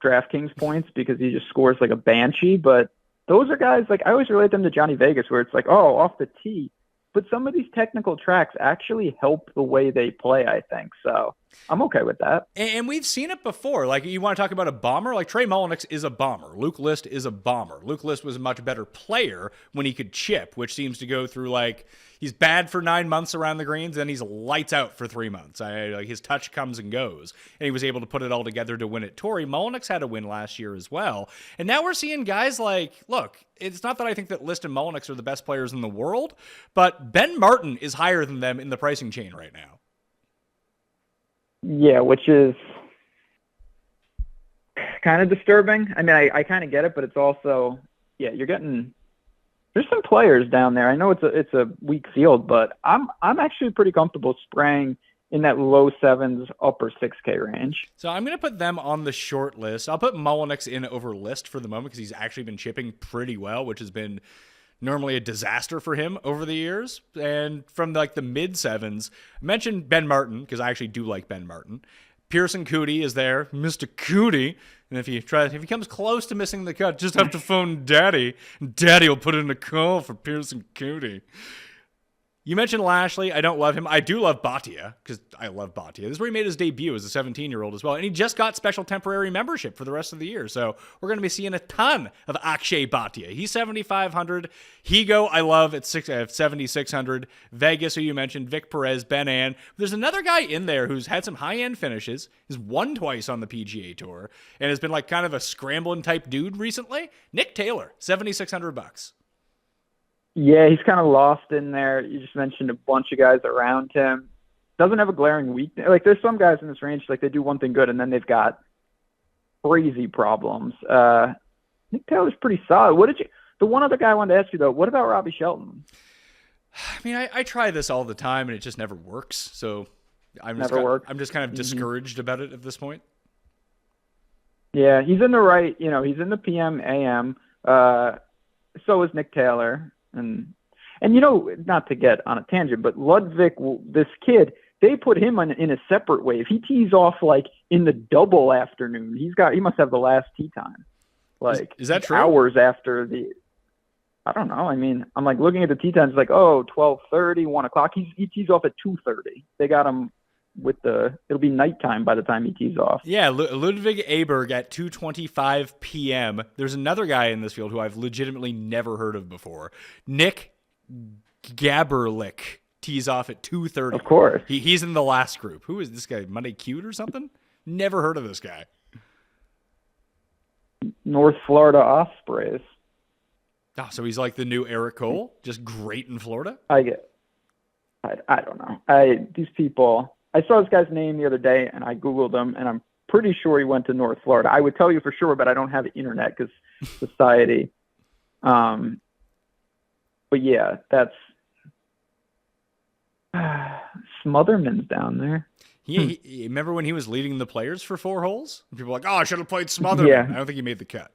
DraftKings points because he just scores like a banshee. But those are guys, like, I always relate them to Johnny Vegas, where it's like, oh, off the tee. But some of these technical tracks actually help the way they play, I think. So I'm okay with that. And we've seen it before. Like, you want to talk about a bomber? Like, Trey Mullinax is a bomber. Luke List is a bomber. Luke List was a much better player when he could chip, which seems to go through, like, he's bad for 9 months around the greens, then he's lights out for 3 months. Like, his touch comes and goes, and he was able to put it all together to win it. Torrey Mullinax had a win last year as well. And now we're seeing guys like, look, it's not that I think that List and Mullinax are the best players in the world, but Ben Martin is higher than them in the pricing chain right now. Yeah, which is kind of disturbing. I mean, I kind of get it, but it's also, yeah, you're getting, there's some players down there. I know it's a weak field, but I'm actually pretty comfortable spraying in that low 7s, upper 6K range. So I'm going to put them on the short list. I'll put Mullinax in over List for the moment because he's actually been chipping pretty well, which has been normally a disaster for him over the years. And from like the mid 7s, I mentioned Ben Martin because I actually do like Ben Martin. Pearson Cootie is there, Mr. Cootie. And if he comes close to missing the cut, just have to phone Daddy. And Daddy will put in a call for Pearson Cootie. You mentioned Lashley. I don't love him. I do love Bhatia because I love Bhatia. This is where he made his debut as a 17-year-old as well. And he just got special temporary membership for the rest of the year. So we're going to be seeing a ton of Akshay Bhatia. He's 7,500. Higo, I love at 7,600. Vegas, who you mentioned, Vic Perez, Ben An. There's another guy in there who's had some high-end finishes. He's won twice on the PGA Tour and has been like kind of a scrambling type dude recently. Nick Taylor, $7,600. Yeah, he's kind of lost in there. You just mentioned a bunch of guys around him. Doesn't have a glaring weakness. Like, there's some guys in this range, like, they do one thing good, and then they've got crazy problems. Nick Taylor's pretty solid. The one other guy I wanted to ask you, though, what about Robbie Shelton? I mean, I try this all the time, and it just never works. So I'm just kind of discouraged about it at this point. Yeah, he's in the right, he's in the PM, AM. So is Nick Taylor. And not to get on a tangent, but Ludwig, this kid, they put him in a separate wave. He tees off like in the double afternoon. He must have the last tee time. Like, is that true? Hours after I don't know. I mean, I'm like looking at the tee times, like, 12:30, 1 o'clock. He tees off at 2:30. They got him it'll be nighttime by the time he tees off. Yeah, Ludwig Aberg at 2:25 p.m. There's another guy in this field who I've legitimately never heard of before. Nick Gaberlich tees off at 2:30. Of course. He's in the last group. Who is this guy? Monday Cute or something? Never heard of this guy. North Florida Ospreys. Oh, so he's like the new Eric Cole, just great in Florida? I don't know. These people... I saw this guy's name the other day, and I Googled him, and I'm pretty sure he went to North Florida. I would tell you for sure, but I don't have internet because society. But yeah, that's Smotherman's down there. He remember when he was leading the players for 4 holes? People were like, I should have played Smotherman. Yeah. I don't think he made the cut.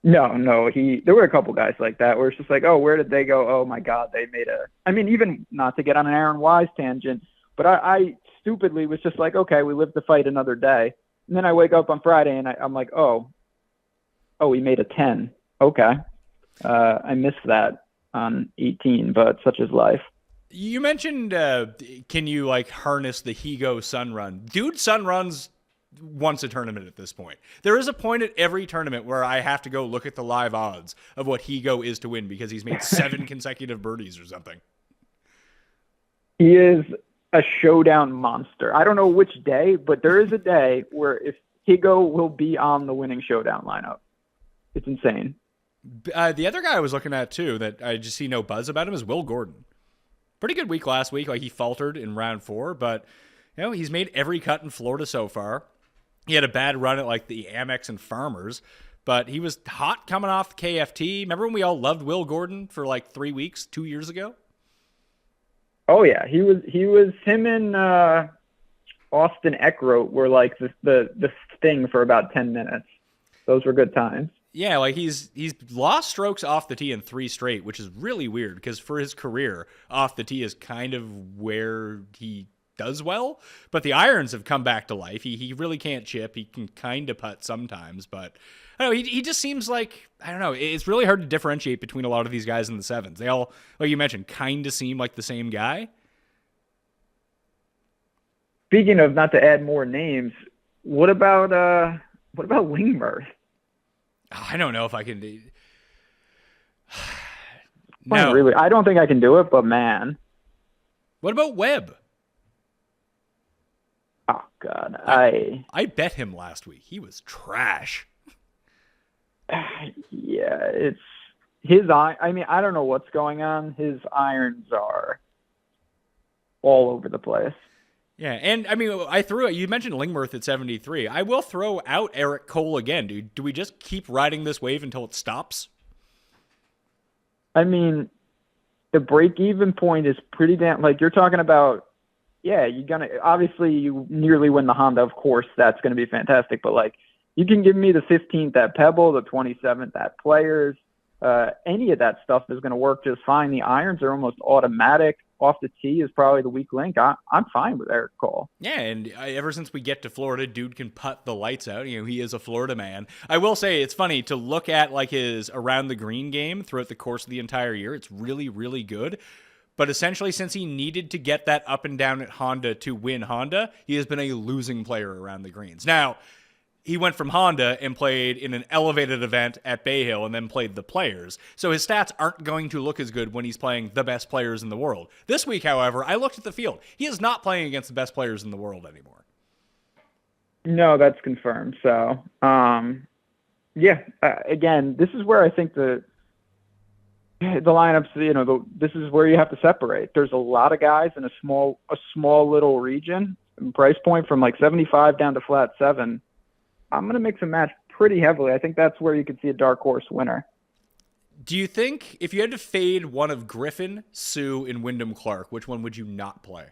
No. There were a couple guys like that where it's just like, where did they go? Oh my God, they made I mean, even not to get on an Aaron Wise tangent, but I stupidly was just like, okay, we live to fight another day. And then I wake up on Friday and I'm like, he made a 10. Okay. I missed that on 18, but such is life. You mentioned, can you like harness the Higo sun run? Dude, sun runs once a tournament at this point. There is a point at every tournament where I have to go look at the live odds of what Higo is to win because he's made 7 consecutive birdies or something. He is a showdown monster. I don't know which day, but there is a day where if Higo will be on the winning showdown lineup. It's insane. The other guy I was looking at too that I just see no buzz about him is Will Gordon. Pretty good week last week. Like, he faltered in round 4, but he's made every cut in Florida so far. He had a bad run at like the Amex and Farmers, but he was hot coming off the KFT. Remember when we all loved Will Gordon for like 3 weeks, 2 years ago? Oh yeah, he was him and Austin Eckroat were like the thing for about 10 minutes. Those were good times. Yeah, like he's lost strokes off the tee in 3 straight, which is really weird because for his career, off the tee is kind of where he does well, but the irons have come back to life. He really can't chip. He can kind of putt sometimes, but I don't know, he just seems like, I don't know, it's really hard to differentiate between a lot of these guys in the sevens. They all, like you mentioned, kind of seem like the same guy. Speaking of, not to add more names, what about Wingmurth? I don't know if I can do. No, really, I don't think I can do it. But man, what about Webb? Oh God, I bet him last week. He was trash. Yeah, it's his eye. I mean, I don't know what's going on. His irons are all over the place. Yeah, and I mean, you mentioned Lingmerth at 73. I will throw out Eric Cole again, dude. Do we just keep riding this wave until it stops? I mean, the break-even point is pretty damn, like you're talking about, yeah, obviously you nearly win the Honda, of course, that's going to be fantastic, but like, you can give me the 15th at Pebble, the 27th at Players, any of that stuff is going to work just fine. The irons are almost automatic. Off the tee is probably the weak link. I'm fine with Eric Cole. Yeah, and ever since we get to Florida, dude can putt the lights out. You know, he is a Florida man. I will say it's funny to look at like his around the green game throughout the course of the entire year. It's really, really good. But essentially, since he needed to get that up and down at Honda to win Honda, he has been a losing player around the greens. Now, he went from Honda and played in an elevated event at Bay Hill and then played the Players. So his stats aren't going to look as good when he's playing the best players in the world. This week, however, I looked at the field. He is not playing against the best players in the world anymore. No, that's confirmed. So, again, this is where I think the lineups, this is where you have to separate. There's a lot of guys in a small little region, price point from like 75 down to flat 7. I'm going to mix and match pretty heavily. I think that's where you could see a dark horse winner. Do you think if you had to fade one of Griffin, Sue, and Wyndham Clark, which one would you not play?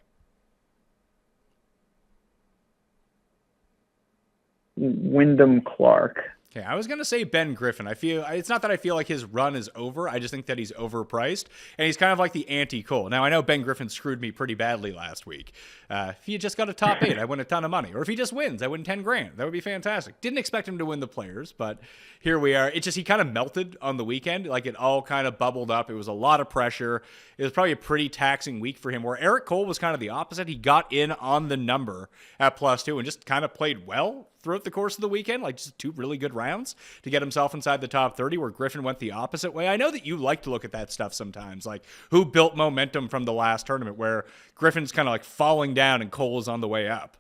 Wyndham Clark. Okay, I was going to say Ben Griffin. It's not that I feel like his run is over. I just think that he's overpriced, and he's kind of like the anti-Cole. Now, I know Ben Griffin screwed me pretty badly last week. If he just got a top 8, I win a ton of money. Or if he just wins, I win 10 grand. That would be fantastic. Didn't expect him to win the Players, but here we are. It's just he kind of melted on the weekend. Like, it all kind of bubbled up. It was a lot of pressure. It was probably a pretty taxing week for him, where Eric Cole was kind of the opposite. He got in on the number at +2 and just kind of played well throughout the course of the weekend, like just 2 really good rounds to get himself inside the top 30, where Griffin went the opposite way. I know that you like to look at that stuff sometimes, like who built momentum from the last tournament, where Griffin's kind of like falling down and Cole is on the way up.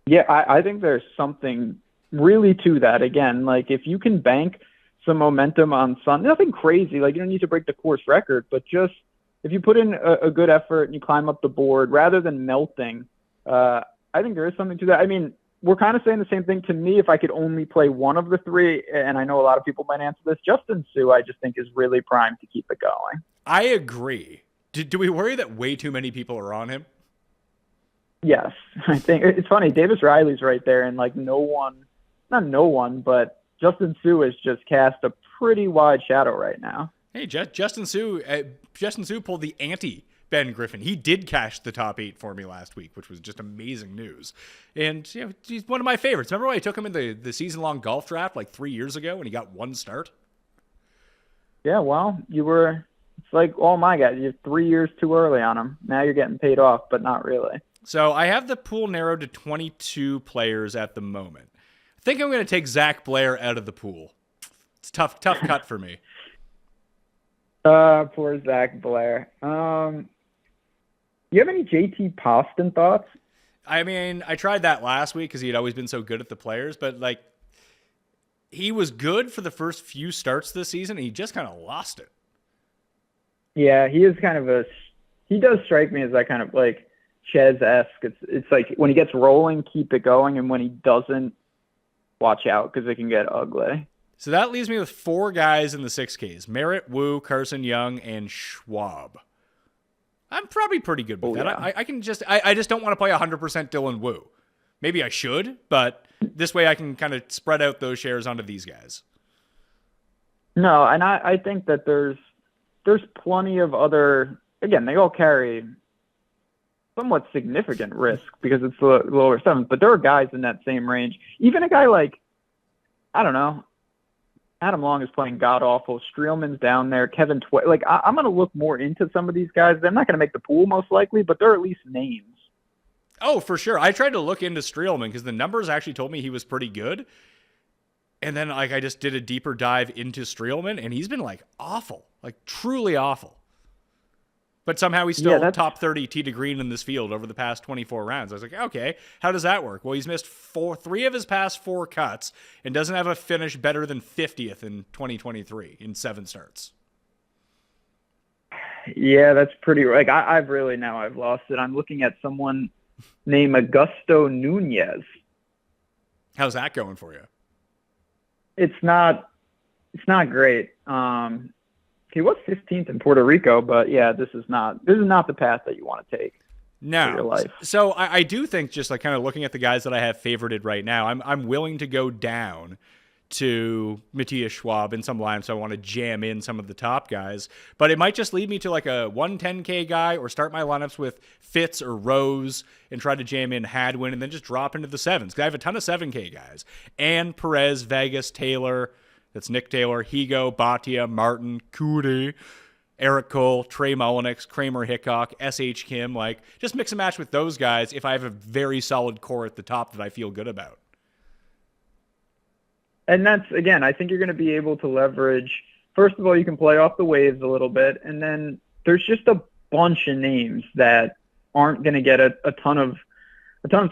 Yeah, I think there's something really to that. Again, like if you can bank some momentum on Sunday, nothing crazy, like you don't need to break the course record, but just if you put in a good effort and you climb up the board rather than melting, I think there is something to that. I mean, we're kind of saying the same thing. To me, if I could only play one of the 3, and I know a lot of people might answer this, Justin Sue, I just think is really primed to keep it going. I agree. Do we worry that way too many people are on him? Yes. I think it's funny. Davis Riley's right there, and like not no one, but Justin Sue has just cast a pretty wide shadow right now. Hey, Justin Sue pulled the Ben Griffin. He did cash the top 8 for me last week, which was just amazing news. And he's one of my favorites. Remember when I took him in the season-long golf draft like 3 years ago and he got 1 start? Yeah, well, it's like all my guys. You're 3 years too early on them. Now you're getting paid off, but not really. So I have the pool narrowed to 22 players at the moment. I think I'm going to take Zach Blair out of the pool. It's tough cut for me. Poor Zach Blair. You have any JT Poston thoughts? I mean, I tried that last week because he had always been so good at the Players, but like he was good for the first few starts this season, and he just kind of lost it. Yeah, he is kind of he does strike me as that kind of like Ches-esque. It's like when he gets rolling, keep it going, and when he doesn't, watch out because it can get ugly. So that leaves me with 4 guys in the 6Ks: Merritt, Wu, Carson Young, and Schwab. I'm probably pretty good with that. Yeah. I just don't want to play 100% Dylan Wu. Maybe I should, but this way I can kind of spread out those shares onto these guys. No, and I think that there's plenty of other, again, they all carry somewhat significant risk because it's the lower 7th, but there are guys in that same range. Even a guy like, I don't know. Adam Long is playing god-awful. Streelman's down there. Kevin Like, I'm going to look more into some of these guys. They're not going to make the pool most likely, but they're at least names. Oh, for sure. I tried to look into Streelman because the numbers actually told me he was pretty good. And then I just did a deeper dive into Streelman, and he's been awful, truly awful. But somehow he's still top 30 tee to green in this field over the past 24 rounds. I was like, okay, how does that work? Well, he's missed 3 of his past 4 cuts and doesn't have a finish better than 50th in 2023 in 7 starts. Yeah, that's pretty. I've lost it. I'm looking at someone named Augusto Nunez. How's that going for you? It's not great. He was 15th in Puerto Rico, but yeah, this is not the path that you want to take. No. For your life. So I do think, just kind of looking at the guys that I have favorited right now, I'm willing to go down to Matthias Schwab in some lines, so I want to jam in some of the top guys. But it might just lead me to a 110K guy, or start my lineups with Fitz or Rose and try to jam in Hadwin and then just drop into the 7s. Because I have a ton of 7K guys. And Perez, Vegas, Taylor, that's Nick Taylor, Higo, Bhatia, Martin, Cudi, Eric Cole, Trey Mullenix, Kramer Hickok, S.H. Kim. Just mix and match with those guys if I have a very solid core at the top that I feel good about. And that's, again, I think you're going to be able to leverage. First of all, you can play off the waves a little bit, and then there's just a bunch of names that aren't going to get a ton of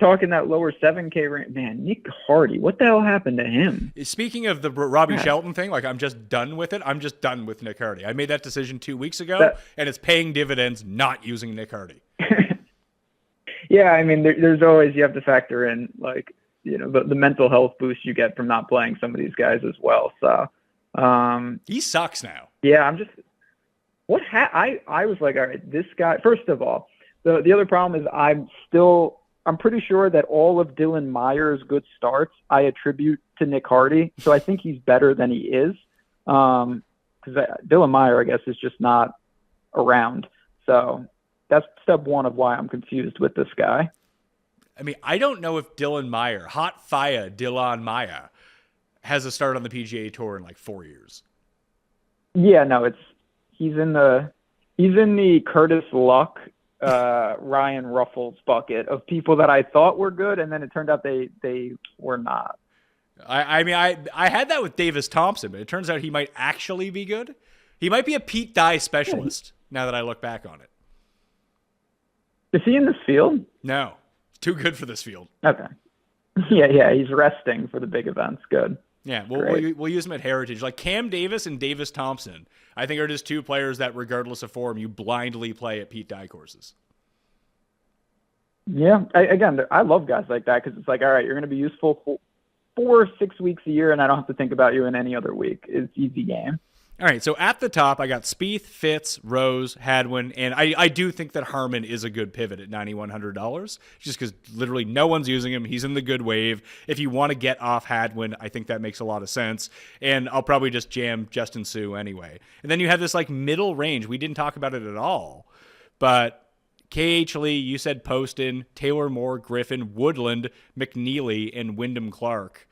talk in that lower 7K range. Man, Nick Hardy, what the hell happened to him? Speaking of the Robbie Shelton thing, I'm just done with it. I'm just done with Nick Hardy. I made that decision 2 weeks ago, and it's paying dividends not using Nick Hardy. Yeah, I mean, there's always, you have to factor in, the mental health boost you get from not playing some of these guys as well. So he sucks now. Yeah, I'm just I was like, all right, this guy. First of all, the other problem is I'm pretty sure that all of Dylan Meyer's good starts I attribute to Nick Hardy. So I think he's better than he is. Because Dylan Meyer, I guess, is just not around. So that's step one of why I'm confused with this guy. I mean, I don't know if Dylan Meyer, Hot Fire Dylan Meyer, has a start on the PGA Tour in 4 years. Yeah, no, he's in the Curtis Luck, Ryan Ruffles bucket of people that I thought were good, and then it turned out they were not. I mean, I had that with Davis Thompson, but it turns out he might actually be good. He might be a Pete Dye specialist now that I look back on it. Is he in this field? No. Too good for this field. Okay. Yeah, he's resting for the big events. Good. Yeah, we'll use him at Heritage. Cam Davis and Davis Thompson, I think, are just 2 players that, regardless of form, you blindly play at Pete Dye courses. Yeah, I love guys like that because it's all right, you're going to be useful for 4 or 6 weeks a year, and I don't have to think about you in any other week. It's easy game. All right, so at the top, I got Spieth, Fitz, Rose, Hadwin, and I do think that Harmon is a good pivot at $9,100, just because literally no one's using him. He's in the good wave. If you want to get off Hadwin, I think that makes a lot of sense, and I'll probably just jam Justin Sue anyway. And then you have this middle range. We didn't talk about it at all, but K.H. Lee, you said Poston, Taylor Moore, Griffin, Woodland, McNeely, and Wyndham Clark.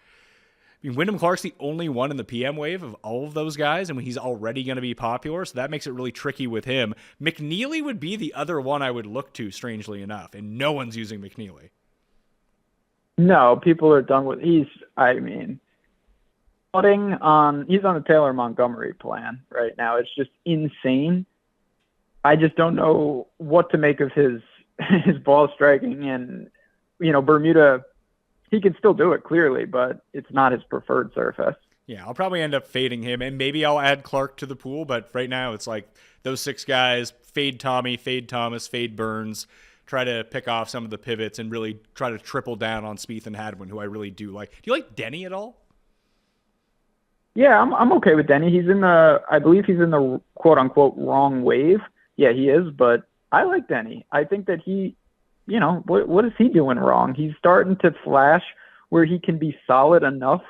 I mean, Wyndham Clark's the only one in the PM wave of all of those guys, and he's already going to be popular, so that makes it really tricky with him. McNeely would be the other one I would look to, strangely enough, and no one's using McNeely. No, people are done with he's on the Taylor Montgomery plan right now. It's just insane. I just don't know what to make of his ball striking, and Bermuda. He can still do it, clearly, but it's not his preferred surface. Yeah, I'll probably end up fading him, and maybe I'll add Clark to the pool, but right now it's those 6 guys, fade Tommy, fade Thomas, fade Burns, try to pick off some of the pivots and really try to triple down on Spieth and Hadwin, who I really do like. Do you like Denny at all? Yeah, I'm okay with Denny. I believe he's in the quote-unquote wrong wave. Yeah, he is, but I like Denny. I think that he... what is he doing wrong? He's starting to flash where he can be solid enough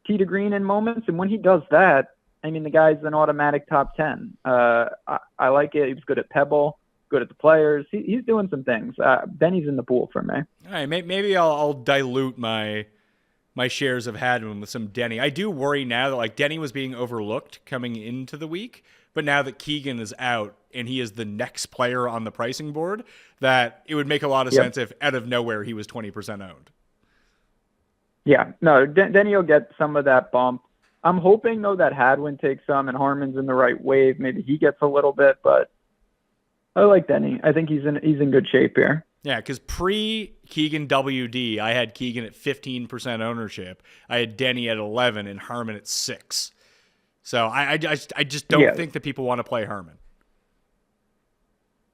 tee to green in moments. And when he does that, the guy's an automatic top 10. I like it. He was good at Pebble, good at the Players. He's doing some things. Benny's in the pool for me. All right, maybe I'll dilute my my shares of Hadwin with some Denny. I do worry now that like Denny was being overlooked coming into the week, but now that Keegan is out and he is the next player on the pricing board, that it would make a lot of sense if out of nowhere he was 20% owned. Yeah, no, Denny will get some of that bump. I'm hoping, though, that Hadwin takes some and Harmon's in the right wave. Maybe he gets a little bit, but I like Denny. I think he's in good shape here. Yeah, because pre-Keegan WD, I had Keegan at 15% ownership. I had Denny at 11 and Harmon at 6. So I just don't think that people want to play Harmon.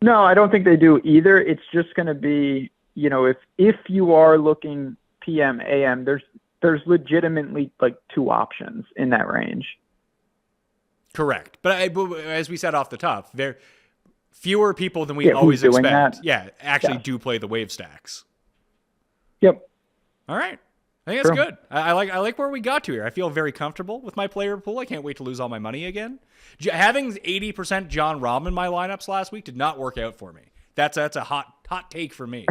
No, I don't think they do either. It's just going to be, if you are looking PM, AM, there's legitimately like 2 options in that range. Correct. But as we said off the top, there fewer people than we always expect. That. Do play the wave stacks. Yep. All right. I think that's good. I like where we got to here. I feel very comfortable with my player pool. I can't wait to lose all my money again. Having 80% John Rahm in my lineups last week did not work out for me. That's a hot take for me.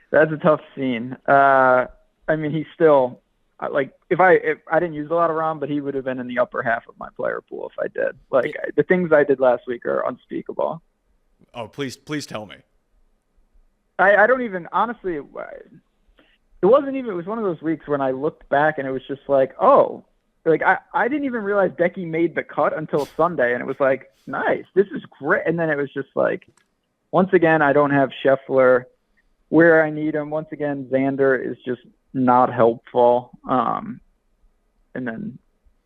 That's a tough scene. I mean, he's still if I didn't use a lot of Rahm, but he would have been in the upper half of my player pool if I did. The things I did last week are unspeakable. Oh, please tell me. I don't even honestly. It wasn't even. It was one of those weeks when I looked back and it was just like, oh, I didn't even realize Becky made the cut until Sunday, and it was like, nice, this is great. And then it was just like, once again, I don't have Scheffler where I need him. Once again, Xander is just not helpful. And then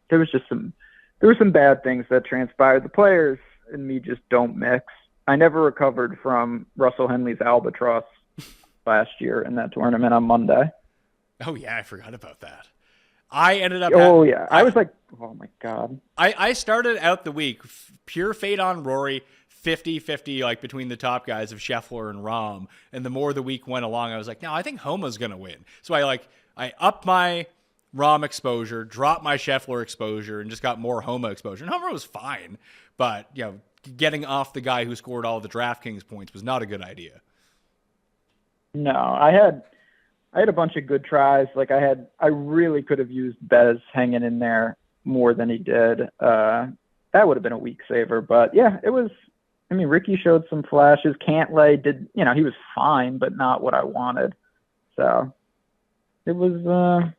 there were some bad things that transpired. The players and me just don't mix. I never recovered from Russell Henley's albatross last year in that tournament on Monday. Oh yeah, I forgot about that. I ended up. I was like, oh my god. I started out the week pure fade on Rory, 50-50 like between the top guys of Scheffler and Rahm, and the more the week went along, I was like, no, I think Homa's gonna win. So I upped my Rahm exposure, dropped my Scheffler exposure, and just got more Homa exposure. And Homa was fine, but getting off the guy who scored all the DraftKings points was not a good idea. No, I had a bunch of good tries. I really could have used Bez hanging in there more than he did. That would have been a week saver. But yeah, it was. I mean, Ricky showed some flashes. Cantlay did. He was fine, but not what I wanted. So it was.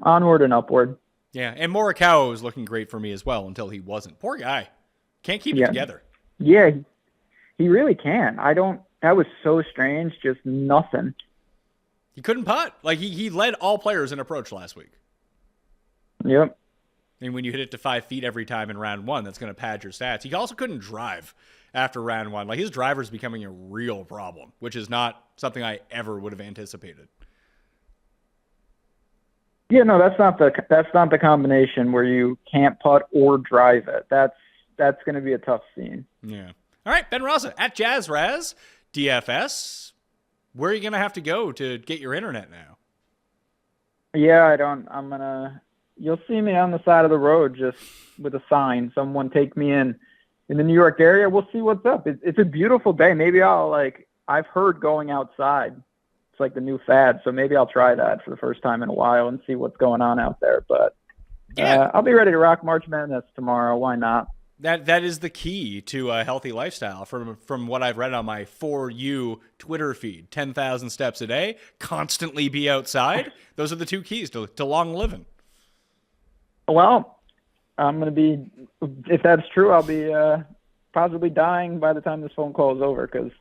Onward and upward. Yeah, and Morikawa was looking great for me as well until he wasn't. Poor guy, can't keep it together. Yeah, he really can. That was so strange. Just nothing. He couldn't putt. He led all players in approach last week. Yep. And when you hit it to 5 feet every time in round 1, that's going to pad your stats. He also couldn't drive after round 1. His driver's becoming a real problem, which is not something I ever would have anticipated. Yeah, no, that's not the combination where you can't putt or drive it. That's going to be a tough scene. Yeah. All right, Ben Rasa at JazzRaz DFS. Where are you going to have to go to get your internet now? Yeah, you'll see me on the side of the road just with a sign. Someone take me in the New York area. We'll see what's up. It's a beautiful day. Maybe I've heard going outside. It's like the new fad. So maybe I'll try that for the first time in a while and see what's going on out there. But I'll be ready to rock March Madness tomorrow. Why not? That is the key to a healthy lifestyle from what I've read on my For You Twitter feed. 10,000 steps a day, constantly be outside. Those are the 2 keys to long living. Well, I'm going to be, if that's true, I'll be possibly dying by the time this phone call is over because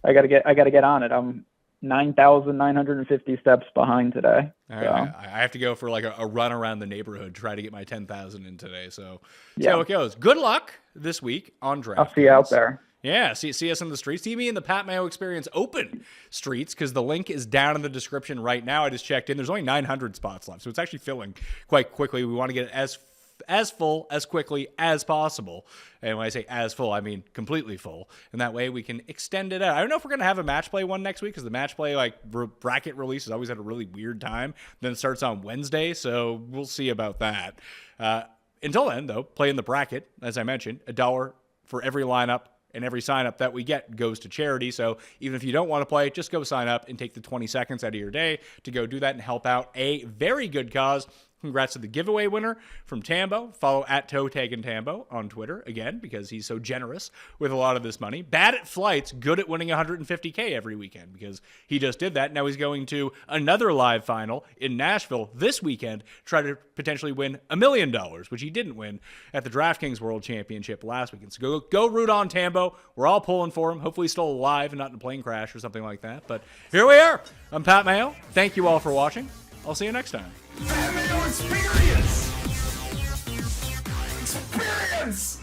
I got to get on it. I'm 9,950 steps behind today. All right. I have to go for a run around the neighborhood, try to get my 10,000 in today. So see how it goes. Good luck this week on DraftKings. I'll see you out there. Yeah, see us in the streets. See me in the Pat Mayo Experience Open streets because the link is down in the description right now. I just checked in. There's only 900 spots left, so it's actually filling quite quickly. We want to get it as full as quickly as possible. And when I say as full, I mean completely full. And that way we can extend it out. I don't know if we're going to have a match play one next week because the match play bracket release is always at a really weird time. Then it starts on Wednesday, so we'll see about that. Until then, though, play in the bracket, as I mentioned, $1 for every lineup, and every sign up that we get goes to charity. So even if you don't want to play, just go sign up and take the 20 seconds out of your day to go do that and help out a very good cause. Congrats to the giveaway winner from Tambo. Follow at ToeTaginTambo on Twitter, again, because he's so generous with a lot of this money. Bad at flights, good at winning $150K every weekend, because he just did that. Now he's going to another live final in Nashville this weekend, try to potentially win $1 million, which he didn't win at the DraftKings World Championship last weekend. So go root on Tambo. We're all pulling for him. Hopefully he's still alive and not in a plane crash or something like that. But here we are. I'm Pat Mayo. Thank you all for watching. I'll see you next time. Mayo experience! Experience!